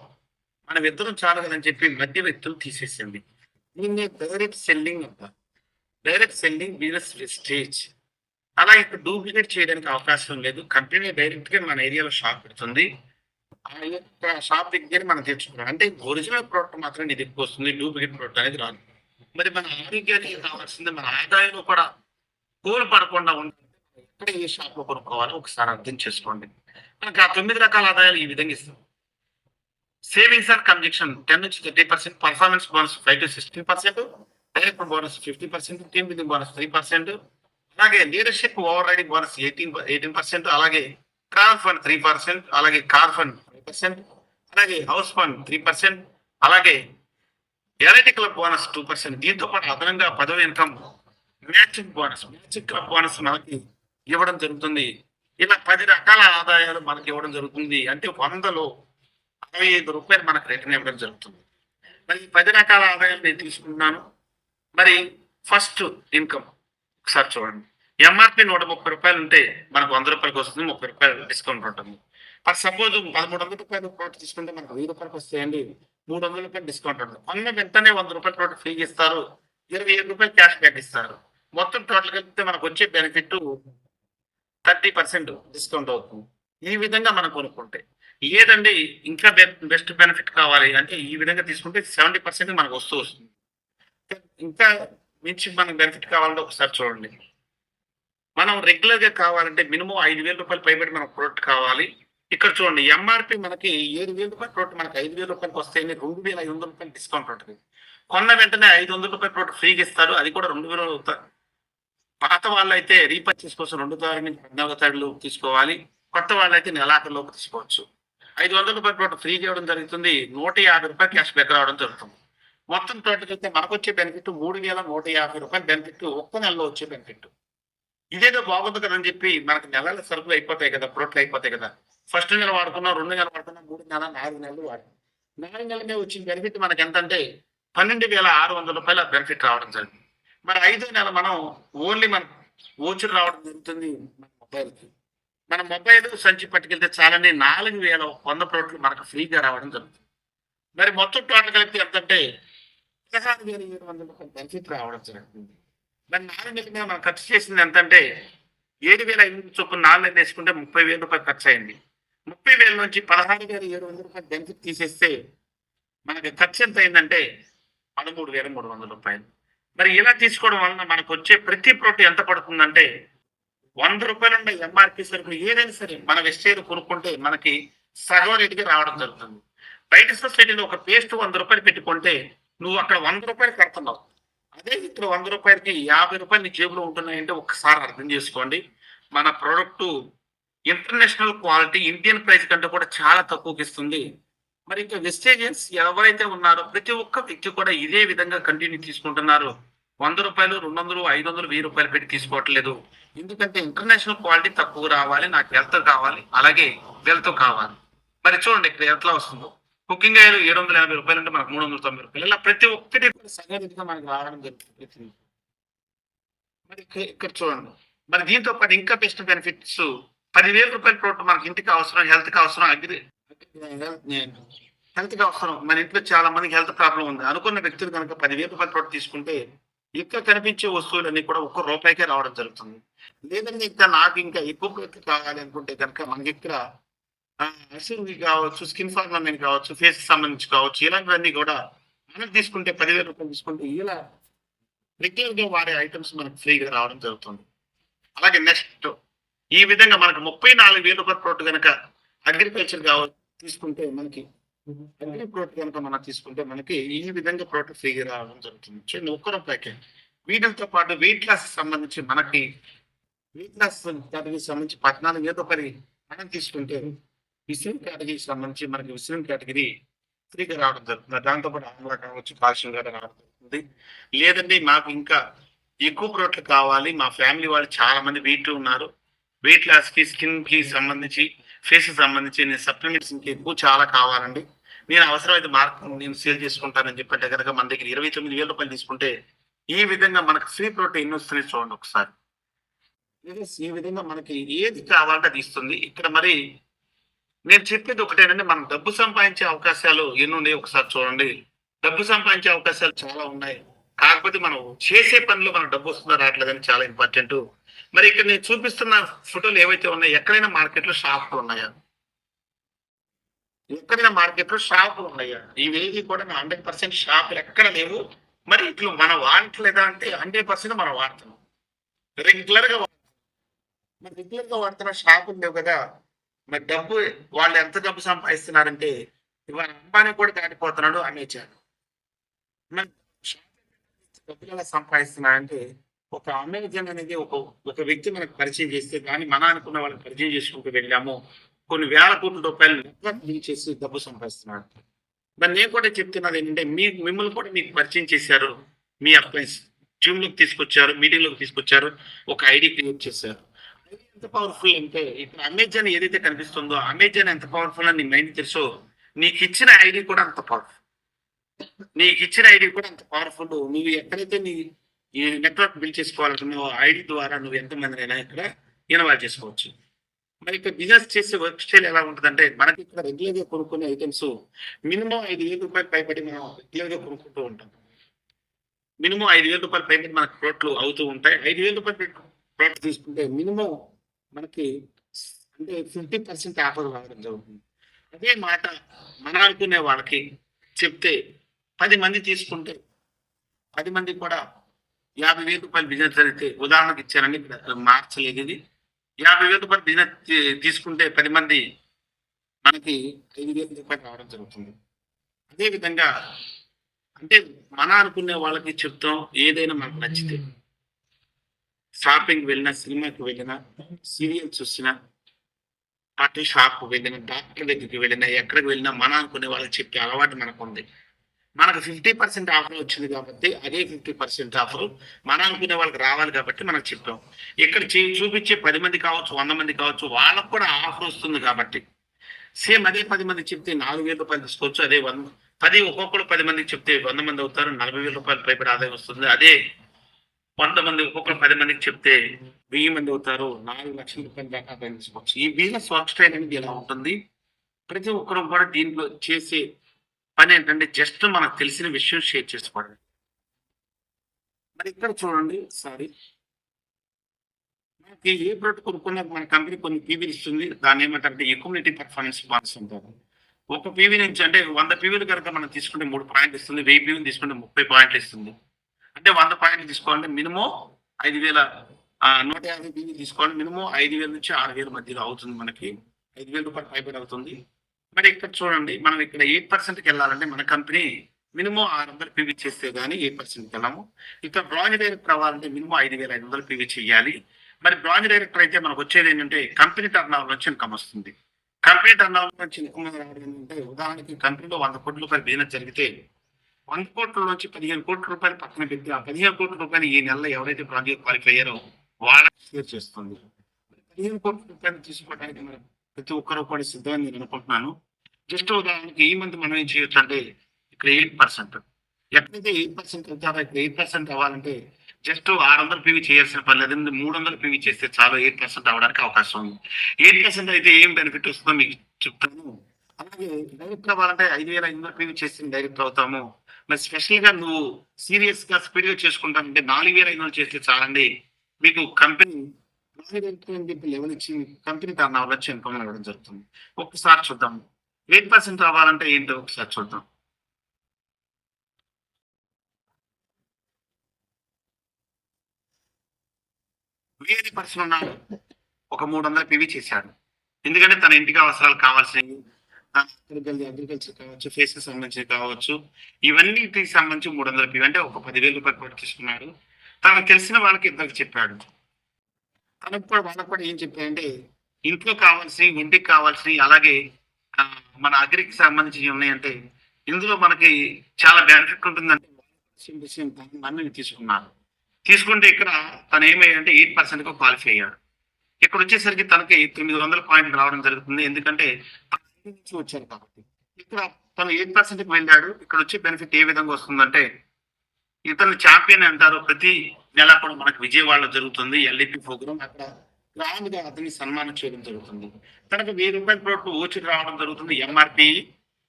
మనం ఇద్దరం చాలు కదని చెప్పి మధ్య వ్యక్తులు తీసేసింది. దీన్ని డైరెక్ట్ సెల్లింగ్ అంటారు. Direct selling business wastage. అలా ఇక్కడ డూప్లికేట్ చేయడానికి అవకాశం లేదు. కంపెనీ డైరెక్ట్ గా మన ఏరియాలో షాప్ పెడుతుంది. ఆ యొక్క షాప్ దగ్గర మనం తెచ్చుకున్నాం అంటే ఒరిజినల్ ప్రోడక్ట్ మాత్రం ఇది ఎక్కువ వస్తుంది, డూప్లికేట్ ప్రోడక్ట్ అనేది రాదు. మరి మన ఆరోగ్యానికి కావాల్సింది మన ఆదాయంలో కూడా కోలు పడకుండా ఉండాలి. ఎక్కడ ఏ షాప్ లో కొనుక్కోవాలో ఒకసారి అర్థం చేసుకోండి. మనకి ఆ 9 రకాల ఆదాయాలు ఈ విధంగా ఇస్తాం. సేవింగ్స్ అండ్ కన్జక్షన్ 10 నుంచి 30%, performance bonus 5 to 16%, director bonus 50%, team building bonus 3%, అలాగే లీడర్షిప్ ఓవర్ రైడింగ్ బోనస్ 18%, అలాగే ట్రావెల్ ఫండ్ 3%, అలాగే కార్ ఫండ్ 5%, అలాగే హౌస్ ఫండ్ 3%, అలాగే ఎలైటీ క్లబ్ బోనస్ 2%. దీంతో పాటు అదనంగా పదవి ఇన్కమ్ మ్యాచింగ్ క్లబ్ బోనస్ మనకి ఇవ్వడం జరుగుతుంది. ఇలా 10 రకాల ఆదాయాలు మనకి ఇవ్వడం జరుగుతుంది. అంటే 100లో 65 రూపాయలు మనకు రిటర్న్ ఇవ్వడం జరుగుతుంది. మరి ఈ 10 రకాల ఆదాయాలు నేను తీసుకుంటున్నాను. మరి ఫస్ట్ ఇన్కమ్ ఒకసారి చూడండి. ఎంఆర్పి 130 రూపాయలు ఉంటే మనకు 100 రూపాయలకి వస్తుంది, 30 రూపాయలు డిస్కౌంట్ ఉంటుంది. ఫర్ సపోజ్ 1300 రూపాయలు ప్రోడక్ట్ తీసుకుంటే మనకు 1000 రూపాయలకి వస్తాయండి, 300 రూపాయలు డిస్కౌంట్ ఉంటుంది. కొన్న వెంటనే 100 రూపాయల ప్రోడక్ట్ ఫ్రీగా ఇస్తారు, 27 రూపాయలు క్యాష్ బ్యాక్ ఇస్తారు. మొత్తం టోటల్ కలిపితే మనకు వచ్చే బెనిఫిట్ 30% డిస్కౌంట్ అవుతుంది. ఈ విధంగా మనం కొనుక్కుంటే లేదండి ఇంకా బెస్ట్ బెనిఫిట్ కావాలి అంటే ఈ విధంగా తీసుకుంటే 70% మనకు వస్తుంది. ఇంకా మించి మనకు బెనిఫిట్ కావాలంటే ఒకసారి చూడండి. మనం రెగ్యులర్ గా కావాలంటే మినిమం 5,000 రూపాయలు పైబడి మనకు ప్రోడక్ట్ కావాలి. ఇక్కడ చూడండి ఎంఆర్పి మనకి 7,000 రూపాయల ప్రోడక్ట్ మనకి 5,000 రూపాయలకి వస్తాయని 2,500 రూపాయలు డిస్కౌంట్ ఉంటుంది. కొన్న వెంటనే 500 రూపాయల ప్రోడక్ట్ ఫ్రీగా ఇస్తారు, అది కూడా 2,000. పాత వాళ్ళు అయితే రీపర్చేస్ కోసం 2 తారీఖు నుంచి 14వ తారీఖు తీసుకోవాలి, కొత్త వాళ్ళు అయితే నెలాఖరులోపు తీసుకోవచ్చు. 500 రూపాయల ప్రోడక్ట్ ఫ్రీగా ఇవ్వడం జరుగుతుంది, 150 రూపాయలు క్యాష్ బ్యాక్ రావడం జరుగుతుంది. మొత్తం టోటల్ అయితే మనకు వచ్చే బెనిఫిట్ 3,150 రూపాయల బెనిఫిట్, ఒక్క నెలలో వచ్చే బెనిఫిట్. ఇదేదో బాగుంది కదా అని చెప్పి మనకు నెలల సరుకులు అయిపోతాయి కదా, ప్రోడక్ట్లు అయిపోతాయి కదా. ఫస్ట్ నెల వాడుకున్నాం, 2 నెలలు వాడుకున్నాం, 3 నెలలు, 4 నెలలు వాడుకున్నాం. 4 నెలలనే వచ్చిన బెనిఫిట్ మనకి ఎంత అంటే 12,600 రూపాయల బెనిఫిట్ రావడం జరిగింది. మరి 5వ నెల మనం ఓన్లీ మన ఓచర్ రావడం జరుగుతుంది మన మొబైల్కి. మన మొబైల్ సంచి పట్టుకెళ్తే చాలని 4,100 ప్రోడక్ట్లు మనకు ఫ్రీగా రావడం జరుగుతుంది. మరి మొత్తం టోటల్ కలిపి ఎంత అంటే 16,700 రూపాయల బెనిఫిట్ రావడం జరుగుతుంది. మరి 4 నెలల మీద మనం ఖర్చు చేసింది ఎంత అంటే 7,500 చొప్పున 4 నెలలు వేసుకుంటే 30,000 రూపాయలు ఖర్చు అయింది. 30,000 నుంచి 16,700 రూపాయలు బెనిఫిట్ తీసేస్తే మనకి ఖర్చు ఎంత అయిందంటే 13,300 రూపాయలు. మరి ఇలా తీసుకోవడం వలన మనకు వచ్చే ప్రతి ప్రోడక్ట్ ఎంత పడుతుందంటే 100 రూపాయలు ఉండే ఎంఆర్పి సరుకులు ఏదైనా సరే మన వెస్టేజ్ కొనుక్కుంటే మనకి సగం రేటుకి రావడం జరుగుతుంది. బయట సొసైటీలో ఒక పేస్ట్ 100 రూపాయలు పెట్టుకుంటే నువ్వు అక్కడ 100 రూపాయలు కడుతున్నావు, అదే ఇక్కడ 100 రూపాయలకి 50 రూపాయలు నీ జేబులో ఉంటున్నాయంటే ఒక్కసారి అర్థం చేసుకోండి. మన product international quality Indian price కంటే కూడా చాలా తక్కువకి ఇస్తుంది. మరి ఇంకా వెస్టేజెస్ ఎవరైతే ఉన్నారో ప్రతి ఒక్క వ్యక్తి కూడా ఇదే విధంగా కంటిన్యూ తీసుకుంటున్నారు. 100 రూపాయలు, 200, 500, 1000 రూపాయలు పెట్టి తీసుకోవట్లేదు. ఎందుకంటే ఇంటర్నేషనల్ క్వాలిటీ తక్కువ రావాలి, నాకు హెల్త్ కావాలి, అలాగే వెల్త్ కావాలి. మరి చూడండి ఇక్కడ ఎట్లా వస్తుందో. కుకింగ్ ఆయిల్ 750 రూపాయలు అంటే మనకు 390 రూపాయలు. ఇలా ప్రతి ఒక్కటి సగటుగా మనకు రావడం జరుగుతుంది. మరి ఇక్కడ చూడండి. మరి దీంతో పాటు ఇంకా బెస్ట్ బెనిఫిట్స్ 10,000 రూపాయల ప్రోడక్ట్ మనకి ఇంటికి అవసరం, హెల్త్ కి అవసరం, హెల్త్ కి అవసరం. మన ఇంట్లో చాలా మందికి హెల్త్ ప్రాబ్లం ఉంది అనుకున్న వ్యక్తులు కనుక 10,000 రూపాయల ప్రోడక్ట్ తీసుకుంటే ఇక్కడ కనిపించే వస్తువులన్నీ కూడా ₹1 రావడం జరుగుతుంది. లేదంటే ఇంకా నాకు ఇంకా ఎక్కువ ప్రోడక్ట్ కావాలి అనుకుంటే కనుక మనకి ఇక్కడ అసలు కావచ్చు, స్కిన్ ఫార్మల్ కావచ్చు, ఫేస్ కి సంబంధించి కావచ్చు, ఇలాంటివన్నీ కూడా మనం తీసుకుంటే 10,000 రూపాయలు తీసుకుంటే ఇలా రెగ్యులర్ గా వాడే ఐటమ్స్ మనకు ఫ్రీగా రావడం జరుగుతుంది. అలాగే నెక్స్ట్ ఈ విధంగా మనకు 34,000 రూపాయల ప్రోడక్ట్ కనుక అగ్రికల్చర్ కావాలి తీసుకుంటే మనకి అగ్రి ప్రోడక్ట్ కనుక మనం తీసుకుంటే మనకి ఈ విధంగా ప్రోడక్ట్ ఫ్రీగా రావడం జరుగుతుంది. చూడండి ఒక్క రూపాయికే. వీటితో పాటు వెయిట్ లాస్ సంబంధించి మనకి వెయిట్ లాస్ కేటగిరీకి సంబంధించి 14 ఏదో ఒకటి మనం తీసుకుంటే విసిలిన్ కేటగిరీకి సంబంధించి మనకి విసిలిన్ కేటగిరీ ఫ్రీగా రావడం జరుగుతుంది. దాంతో పాటు ఆమ్లా కావచ్చు, కాల్షియం కూడా రావడం జరుగుతుంది. లేదండి మాకు ఇంకా ఎక్కువ ప్రోడక్ట్లు కావాలి, మా ఫ్యామిలీ వాళ్ళు చాలా మంది వెయిట్ ఉన్నారు, వెయిట్ లాస్ కి స్కిన్ కి సంబంధించి ఫేస్ కి సంబంధించి నేను సప్లిమెంట్స్ ఇంకా ఎక్కువ చాలా కావాలండి, నేను అవసరమైతే మార్కెట్ నేను సేల్ చేసుకుంటానని చెప్పంటే కనుక మన దగ్గర 29,000 తీసుకుంటే ఈ విధంగా మనకు ఫ్రీ ప్రోడక్ట్ ఎన్ని వస్తున్నాయి చూడండి ఒకసారి. ఈ విధంగా మనకి ఏది కావాలంటే అది ఇస్తుంది. ఇక్కడ మరి నేను చెప్పేది ఒకటేనండి, మనం డబ్బు సంపాదించే అవకాశాలు ఎన్ని ఉన్నాయి ఒకసారి చూడండి. డబ్బు సంపాదించే అవకాశాలు చాలా ఉన్నాయి. కాకపోతే మనం చేసే పనిలో మనకు డబ్బు వస్తుందా రావట్లేదని చాలా ఇంపార్టెంట్. మరి ఇక్కడ నేను చూపిస్తున్న ఫోటోలు ఏవైతే ఉన్నాయో ఎక్కడైనా మార్కెట్లో షాపులు ఉన్నాయా? ఎక్కడైనా మార్కెట్లో షాపులు ఉన్నాయా? ఇవేవి కూడా 100% షాపులు ఎక్కడ లేవు. మరి ఇట్లు మనం వాడట్లేదా అంటే 100% మనం వాడుతున్నాం. రెగ్యులర్ గా మరి రెగ్యులర్ గా వాడుతున్న షాపులు లేవు కదా. మరి డబ్బు వాళ్ళు ఎంత డబ్బు సంపాదిస్తున్నారంటే ఇవాళ అంబానీ కూడా దాటిపోతున్నాడు అమెజాన్. మరి డబ్బులు ఎలా సంపాదిస్తున్నారంటే ఒక అమెజాన్ అనేది ఒక ఒక వ్యక్తి మనకు పరిచయం చేస్తే దాన్ని మన అనుకున్న వాళ్ళకి పరిచయం చేసుకుంటూ వెళ్ళాము, కొన్ని వేల కోట్ల రూపాయలు నెట్వర్క్ లింక్ చేసి డబ్బు సంపాదిస్తున్నాడు. మరి నేను కూడా చెప్తున్నది ఏంటంటే మిమ్మల్ని కూడా మీకు పరిచయం చేశారు, మీ అప్లైన్స్ జూమ్ లోకి తీసుకొచ్చారు, మీటింగ్ లోకి తీసుకొచ్చారు, ఒక ఐడి క్రియేట్ చేశారు. ఐడి ఎంత పవర్ఫుల్ అంటే ఇప్పుడు అమెజాన్ ఏదైతే కనిపిస్తుందో అమెజాన్ ఎంత పవర్ఫుల్ అని నీ మైండ్ తెలుసో నీకు ఇచ్చిన ఐడి కూడా అంత పవర్ఫుల్. నీకు ఇచ్చిన ఐడి కూడా అంత పవర్ఫుల్. నువ్వు ఎక్కడైతే నీ ఈ నెట్వర్క్ బిల్డ్ చేసుకోవాలనుకున్నావో ఐడి ద్వారా నువ్వు ఎంతమందినైనా ఇక్కడ ఇన్వాల్వ్ చేసుకోవచ్చు. మరి ఇక్కడ బిజినెస్ చేసే వర్క్ స్టైల్ ఎలా ఉంటుందంటే మనకి ఇక్కడ రెగ్యులర్ గా కొనుక్కునే ఐటమ్స్ మినిమం 5,000 పైబడి మనం రెగ్యులర్ గా కొనుక్కుంటూ ఉంటాం. మినిమం 5,000 పైబడి మనకు ప్రోడక్ట్లు అవుతూ ఉంటాయి. 5,000 ప్రోడక్ట్ తీసుకుంటే మినిమం మనకి అంటే 50% ఆఫర్ రావడం జరుగుతుంది. అదే మాట మన అనుకునే వాళ్ళకి చెప్తే 10 మంది తీసుకుంటే 10 మంది కూడా 50,000 బిజినెస్ జరిగితే ఉదాహరణకు ఇచ్చారండి, మార్చలేదు ఇది. 50,000 బిజినెస్ తీసుకుంటే 10 మంది మనకి 5,000 రావడం జరుగుతుంది. అదే విధంగా అంటే మన అనుకునే వాళ్ళకి చెప్తాం ఏదైనా మనకు నచ్చితే. షాపింగ్ వెళ్ళినా, సినిమాకి వెళ్ళినా, సీరియల్స్ చూసినా, బట్టల షాప్ వెళ్ళినా, డాక్టర్ దగ్గరికి వెళ్ళినా, ఎక్కడికి వెళ్ళినా మన అనుకునే వాళ్ళకి చెప్పే అలవాటు మనకు ఉంది. మనకు 50% ఆఫర్ వచ్చింది కాబట్టి అదే 50% ఆఫర్ మన అనుకునే వాళ్ళకి రావాలి కాబట్టి మనకు చెప్పాం. ఇక్కడ చూపించే 10 మంది కావచ్చు, 100 మంది కావచ్చు, వాళ్ళకు కూడా ఆఫర్ వస్తుంది కాబట్టి సేమ్ అదే 10 మంది చెప్తే 4,000 తీసుకోవచ్చు. అదే 10 ఒక్కొక్కరు 10 మందికి చెప్తే 100 మంది అవుతారు, 40,000 పైబడి ఆదాయం వస్తుంది. అదే 100 మంది ఒక్కొక్కరు 10 మందికి చెప్తే 1000 మంది అవుతారు, 4,00,000 దాకా ఆదాయం తీసుకోవచ్చు. ఈ బిజినెస్ వర్క్ స్టైల్ అనేది ఎలా ఉంటుంది, ప్రతి ఒక్కరు కూడా దీంట్లో చేసే పని ఏంటంటే జస్ట్ మనకు తెలిసిన విషయం షేర్ చేసుకోవడం. మరి ఇక్కడ చూడండి సారీ, మనకి ఏ ప్రోడక్ట్ కొనుక్కున్నా మన కంపెనీ కొన్ని పీవీలు ఇస్తుంది. దాన్ని ఏమంటారంటే ఎక్యుమిలేటీ పర్ఫార్మెన్స్ బాండ్స్ అంటారు. ఒక పీవీ నుంచి అంటే 100 పీవీలు కనుక మనం తీసుకుంటే 3 పాయింట్లు ఇస్తుంది, 1000 పీవీలు తీసుకుంటే 30 పాయింట్లు ఇస్తుంది. అంటే 100 పాయింట్లు తీసుకోవాలంటే మినిమం 5,000, 150 పీవీ తీసుకోవాలి, మినిమం 5,000 నుంచి 6,000 మధ్యలో అవుతుంది, మనకి 5,000 పైబడి అవుతుంది. మరి ఇక్కడ చూడండి మనం ఇక్కడ 8%కి వెళ్ళాలంటే మన కంపెనీ మినిమం 600 పీవీ చేస్తే కానీ 8%కి వెళ్ళాము. ఇక్కడ బ్రాంజ్ డైరెక్టర్ అవ్వాలంటే మినిమం 5,500 పీవీ చేయాలి. మరి బ్రాంజ్ డైరెక్టర్ అయితే మనకు వచ్చేది ఏంటంటే కంపెనీ టర్న్ ఓవర్ నుంచి ఇన్కమ్ వస్తుంది. కంపెనీ టర్న్ ఓవర్ నుంచి ఇన్కమ్ రావడం ఏంటంటే ఉదాహరణకి కంపెనీలో 100 కోట్ల రూపాయలు బిజినెస్ జరిగితే 100 కోట్ల నుంచి 15 కోట్ల రూపాయలు పక్కన పెట్టి ఆ 15 కోట్ల రూపాయలు ఈ నెలలో ఎవరైతే ప్రాజెక్ట్ క్వాలిఫై అయ్యారో వాళ్ళకి షేర్ చేస్తుంది. 15 కోట్ల రూపాయలు తీసుకోవడానికి మనం ప్రతి ఒక్కరు కూడా సిద్ధమని నేను అనుకుంటున్నాను. జస్ట్ ఉదాహరణకి ఈ మంత్ మనం ఏం చేయొచ్చు అంటే ఇక్కడ 8%, ఎక్కడైతే 8% వెళ్తారో ఇక్కడ 8% అవ్వాలంటే జస్ట్ 600 పీవీ చేయాల్సిన పని లేదు, 300 పీవీ చేస్తే చాలా 8% అవ్వడానికి అవకాశం ఉంది. 8% అయితే ఏం బెనిఫిట్ వస్తుందో మీకు చెప్తాను. అలాగే డైరెక్టర్ అవ్వాలంటే 5,500 పీవీ చేస్తే డైరెక్టర్ అవుతాము. మరి స్పెషల్ గా నువ్వు సీరియస్ గా స్పీడ్ గా చేసుకుంటానంటే 4,500 చేస్తే చాలండి, మీకు కంపెనీ లెవెల్ ఇచ్చి కంపెనీ టర్న్ ఓవర్ వచ్చి ఇన్కమ్ అవ్వడం జరుగుతుంది. ఒక్కసారి చూద్దాం 8% రావాలంటే ఏంటో ఒకసారి చూద్దాం. వేరే పర్సన్ ఉన్నాడు, ఒక 300 పీవీ చేశాడు. ఎందుకంటే తన ఇంటికి అవసరాలు కావాల్సినవి, అగ్రికల్చర్ కావచ్చు, ఫేస్ సంబంధించి కావచ్చు, ఇవన్నిటికి సంబంధించి 300 PV అంటే ఒక 10,000 రూపాయలు కూడా తీసుకున్నాడు. తనకు తెలిసిన వాళ్ళకి ఇద్దరికి చెప్పాడు. తనకు కూడా వాళ్ళకు కూడా ఏం చెప్పాడంటే ఇంట్లో కావాల్సినవి, ఇంటికి కావాల్సినవి, అలాగే మన అగ్రికి సంబంధించి ఉన్నాయంటే ఇందులో మనకి చాలా బెనిఫిట్ ఉంటుందంటే నన్ను తీసుకున్నాను. తీసుకుంటే ఇక్కడ తను ఏమయ్యాడంటే 8% క్వాలిఫై అయ్యాడు. ఇక్కడ వచ్చేసరికి తనకి 900 పాయింట్లు రావడం జరుగుతుంది. ఎందుకంటే నుంచి వచ్చారు కాబట్టి ఇక్కడ తను 8%కి వెళ్ళాడు. ఇక్కడ వచ్చే బెనిఫిట్ ఏ విధంగా వస్తుందంటే ఇతను ఛాంపియన్ అంటారు. ప్రతి నెల కూడా మనకు విజయవాడలో జరుగుతుంది ఎల్ఈపి ప్రోగ్రామ్. అక్కడ గ్రాండ్గా అతన్ని సన్మానం చేయడం జరుగుతుంది. తనకు 1000 రూపాయల ప్రోడక్ట్ ఓచర్ రావడం జరుగుతుంది ఎంఆర్పి.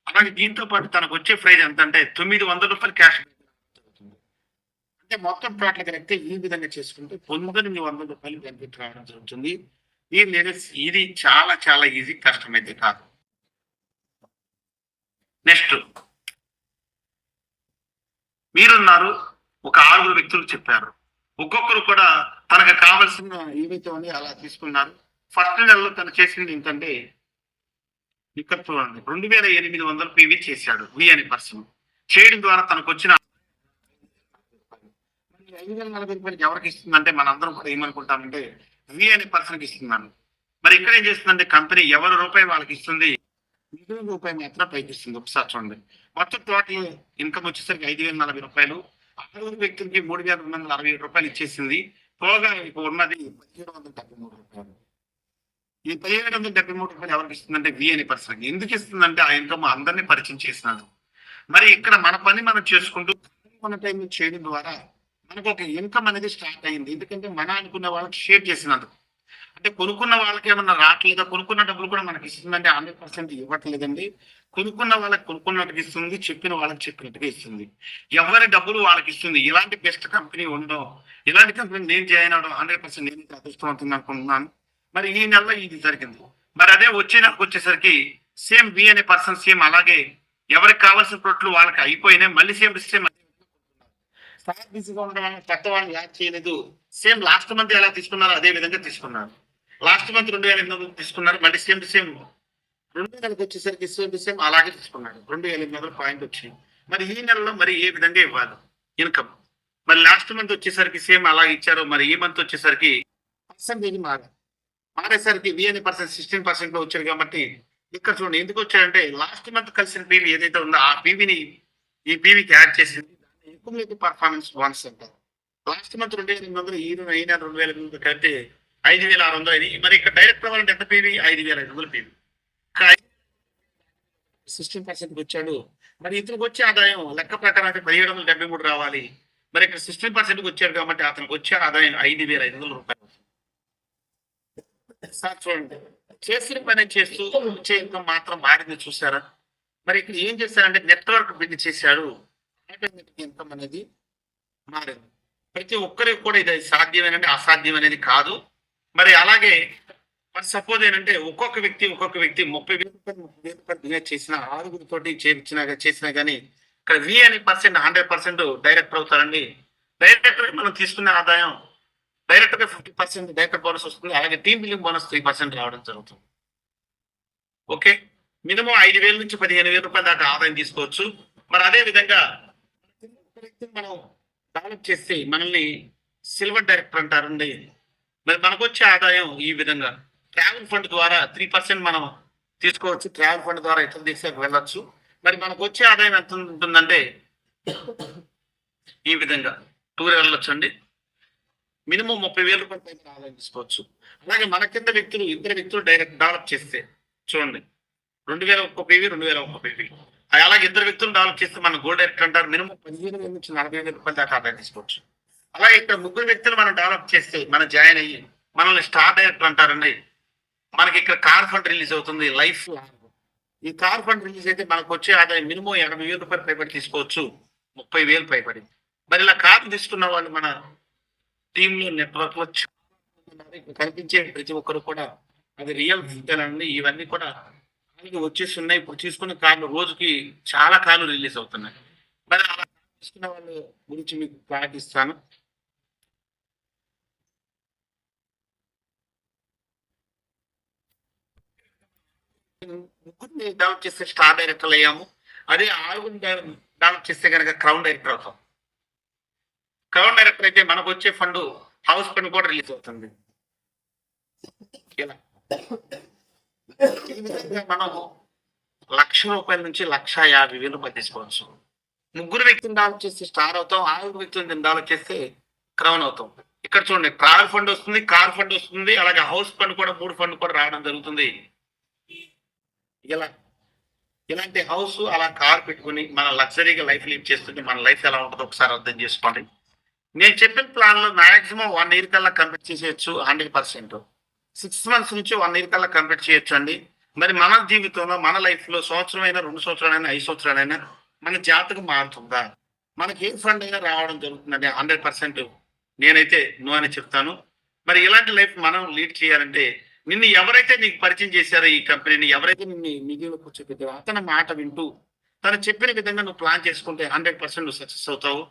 అలాగే దీంతో పాటు తనకు వచ్చే ప్రైజ్ ఎంత అంటే 900 రూపాయలు క్యాష్ జరుగుతుంది. అంటే మొత్తం టోటల్ కలిపితే ఈ విధంగా చేసుకుంటే 900 రూపాయలు బెనిఫిట్ రావడం జరుగుతుంది. ఇది చాలా చాలా ఈజీ, కష్టమైతే కాదు. నెక్స్ట్ మీరున్నారు, ఒక 6 వ్యక్తులు చెప్పారు. ఒక్కొక్కరు కూడా తనకు కావాల్సిన ఏవైతే ఉన్నాయో అలా తీసుకున్నారు. ఫస్ట్ నెలలో తను చేసింది ఏంటంటే ఇక్కడ చూడండి 2800 PV చేశాడు. వి అనే పర్సన్ చేయడం ద్వారా తనకు వచ్చిన 5,040 రూపాయలకి ఎవరికి ఇస్తుందంటే మనందరం కూడా ఏమనుకుంటామంటే వి అనే పర్సన్కి ఇస్తున్నాను. మరి ఇక్కడ ఏం చేస్తుందంటే కంపెనీ ఎవరి రూపాయి వాళ్ళకి ఇస్తుంది, రూపాయి మాత్రం పైకి ఇస్తుంది. ఒకసారి చూడండి, మొత్తం టోటల్ ఇన్కమ్ వచ్చేసరికి 5,040 రూపాయలు. 6 వ్యక్తులకి 3,267 రూపాయలు ఇచ్చేసింది. పోగా ఇప్పుడు ఉన్నది 1,773 రూపాయలు. ఈ 1,773 రూపాయలు ఎవరికి ఇస్తుందంటే వి అనే పర్సన్. ఎందుకు ఇస్తుందంటే ఆ ఇన్కమ్ అందరినీ పరిచయం చేసినాడు. మరి ఇక్కడ మన పని మనం చేసుకుంటూ మన టైం చేయడం ద్వారా మనకు ఒక ఇన్కమ్ అనేది స్టార్ట్ అయింది. ఎందుకంటే మన అనుకున్న వాళ్ళకి షేర్ చేసినందుకు. అంటే కొనుక్కున్న వాళ్ళకి ఏమన్నా రావట్లేదా, కొనుక్కున్న డబ్బులు కూడా మనకి ఇస్తుందంటే 100% ఇవ్వట్లేదండి. కొనుక్కున్న వాళ్ళకి కొనుక్కున్నట్టుగా ఇస్తుంది, చెప్పిన వాళ్ళకి చెప్పినట్టుగా ఇస్తుంది. ఎవరి డబ్బులు వాళ్ళకి ఇస్తుంది. ఇలాంటి బెస్ట్ కంపెనీ ఉండో, ఇలాంటి కంపెనీ నేను జాయిన్ అవడం 100% నేను అదృష్టవంతుంది అనుకుంటున్నాను. మరి ఈ నెలలో ఇది జరిగింది. మరి అదే వచ్చే నెలకు వచ్చేసరికి సేమ్ వి అనే పర్సన్ సేమ్ అలాగే ఎవరికి కావాల్సిన ప్రొట్లు వాళ్ళకి అయిపోయినాయి. మళ్ళీ సేమ్ స్టార్ బిజీగా ఉండడం కొత్త వాళ్ళని యాడ్ చేయలేదు. సేమ్ లాస్ట్ మంత్ ఎలా తీసుకున్నారో అదే విధంగా తీసుకున్నారు. లాస్ట్ మంత్ 2,800 తీసుకున్నారు. మళ్ళీ సేమ్ 2 నెలలకు వచ్చేసరికి సేమ్ అలాగే తీసుకున్నాడు. 2,800 పాయింట్ వచ్చింది. మరి ఈ నెలలో మరి ఏ విధంగా ఇవ్వాలి ఇన్కమ్. మరి లాస్ట్ మంత్ వచ్చేసరికి సేమ్ అలా ఇచ్చారు. మరి ఈ మంత్ వచ్చేసరికి పర్సెంటేజ్ మారేసరికి వి అనే పర్సెంట్ 16% లో వచ్చారు. కాబట్టి ఇక్కడ చూడండి ఎందుకు వచ్చారంటే లాస్ట్ మంత్ కలిసిన పీవీ ఏదైతే ఉందో ఆ పీవీని ఈ పీవీకి యాడ్ చేసింది. దాన్ని పర్ఫార్మెన్స్ బోనస్ అంటారు. లాస్ట్ మంత్ 2,800, ఈ 2,800 కలిపితే 5,600 అయింది. మరి ఇక్కడ డైరెక్ట్ రావాలంటే ఎంత పీవీ 5,500 పీవీ. 16% వచ్చాడు. మరి ఇతనికి వచ్చే ఆదాయం లెక్క ప్రకారం అయితే 1,773 రావాలి. మరి ఇక్కడ 16% వచ్చాడు కాబట్టి అతనికి వచ్చే ఆదాయం 5,500 రూపాయలు. సార్ చూడండి, చేసిన పని చేస్తూ వచ్చే ఇన్కమ్ మాత్రం మారింది చూసారా. మరి ఇక్కడ ఏం చేశారంటే నెట్వర్క్ బిల్డ్ చేశాడు. ఆటోమేటిక్ ఇన్కమ్ అనేది మారింది. ప్రతి ఒక్కరికి కూడా ఇది సాధ్యమేనంటే అసాధ్యం అనేది కాదు. మరి అలాగే మరి సపోజ్ ఏంటంటే ఒక్కొక్క వ్యక్తి 30,000 రూపాయలు చేసిన 6 చేసినా కానీ ఇక్కడ వి అనే పర్సెంట్ 100% డైరెక్టర్ అవుతారండి. డైరెక్టర్ మనం తీసుకునే ఆదాయం డైరెక్ట్ గా 50% డైరెక్టర్ బోనస్ వస్తుంది. అలాగే టీమ్ బిల్డింగ్ బోనస్ 3% రావడం జరుగుతుంది. ఓకే, మినిమం 5,000 నుంచి 15,000 రూపాయల దాకా ఆదాయం తీసుకోవచ్చు. మరి అదే విధంగా మనం డెవలప్ చేస్తే మనల్ని సిల్వర్ డైరెక్టర్ అంటారండి. మరి మనకు వచ్చే ఆదాయం ఈ విధంగా ట్రావెల్ ఫండ్ ద్వారా 3% మనం తీసుకోవచ్చు. ట్రావెల్ ఫండ్ ద్వారా ఇతర దేశాలకు వెళ్ళొచ్చు. మరి మనకు వచ్చే ఆదాయం ఎంత ఉంటుందంటే ఈ విధంగా టూర్ వెళ్ళొచ్చు అండి. మినిమం 30,000 రూపాయలు ఆదాయం తీసుకోవచ్చు. అలాగే మన కింద ఇద్దరు వ్యక్తులు డైరెక్ట్ డెవలప్ చేస్తే చూడండి 2,001 PV 2,001 PV. అలాగే ఇద్దరు వ్యక్తులు డెవలప్ చేస్తే మన గోల్డ్ డైరెక్టర్ అంటారు. మినిమం 15,000 నుంచి 40,000 రూపాయల దాకా ఆదాయం తీసుకోవచ్చు. అలాగే ఇక్కడ 3 వ్యక్తులు మనం డెవలప్ చేస్తే మనం జాయిన్ అయ్యి మనల్ని స్టార్ డైరెక్టర్ అంటారండి. మనకి ఇక్కడ కార్ ఫండ్ రిలీజ్ అవుతుంది లైఫ్. ఈ కార్ ఫండ్ రిలీజ్ అయితే మనకు వచ్చే ఆదాయం మినిమం 80,000 రూపాయలు పైబడి తీసుకోవచ్చు. 30,000 పైబడి. మరి ఇలా కార్ తీసుకున్న వాళ్ళు మన టీంలో నెట్వర్క్ లో కనిపించే ప్రతి ఒక్కరు కూడా అది రియల్ అండి. ఇవన్నీ కూడా వచ్చేస్తున్నాయి. ఇప్పుడు తీసుకున్న కార్లు రోజుకి చాలా కార్లు రిలీజ్ అవుతున్నాయి. మరి అలా తీసుకున్న వాళ్ళ గురించి మీకు ప్రకటిస్తాను. ముగ్గురిని డెవలప్ చేస్తే స్టార్ డైరెక్టర్లు అయ్యాము. అదే ఆరుగురిని డెవలప్ చేస్తే కనుక క్రౌన్ డైరెక్టర్ అవుతాం. క్రౌన్ డైరెక్టర్ అయితే మనకు వచ్చే ఫండ్ హౌస్ ఫండ్ కూడా రిలీజ్ అవుతుంది. ఇలా ఈ విధంగా మనం ₹1,00,000 నుంచి ₹1,50,000 తీసుకోవచ్చు. ముగ్గురు వ్యక్తిని డెవలప్ చేస్తే స్టార్ అవుతాం. ఆరుగురు వ్యక్తులను డెవలప్ చేస్తే క్రౌన్ అవుతాం. ఇక్కడ చూడండి, ట్రావెల్ ఫండ్ వస్తుంది, కార్ ఫండ్ వస్తుంది, అలాగే హౌస్ ఫండ్ కూడా 3 ఫండ్ కూడా రావడం జరుగుతుంది. ఇలా ఇలాంటి హౌస్ అలా కార్ పెట్టుకుని మన లగ్జరీగా లైఫ్ లీడ్ చేస్తుంటే మన లైఫ్ ఎలా ఉంటుందో ఒకసారి అర్థం చేసుకోండి. నేను చెప్పిన ప్లాన్ లో మాక్సిమం 1 ఇయర్ కల్లా కంప్లీట్ చేసేయచ్చు 100%. 6 మంత్స్ నుంచి 1 ఇయర్ కల్లా కంప్లీట్ చేయొచ్చు అండి. మరి మన జీవితంలో మన లైఫ్ లో సంవత్సరమైనా 2 సంవత్సరాలైనా 5 సంవత్సరాలైనా మన జాతకం మారుతుందా? మనకి ఏ ఫండ్ అయినా రావడం జరుగుతుందండి 100%. నేనైతే నో అని చెప్తాను. మరి ఇలాంటి లైఫ్ మనం లీడ్ చేయాలంటే నిన్ను ఎవరైతే నీకు పరిచయం చేశారో ఈ కంపెనీని, ఎవరైతే నిన్ను నిధిలో కూర్చోబెట్టారో అతని మాట వింటూ తను చెప్పిన విధంగా నువ్వు ప్లాన్ చేసుకుంటే 100% నువ్వు సక్సెస్ అవుతావు.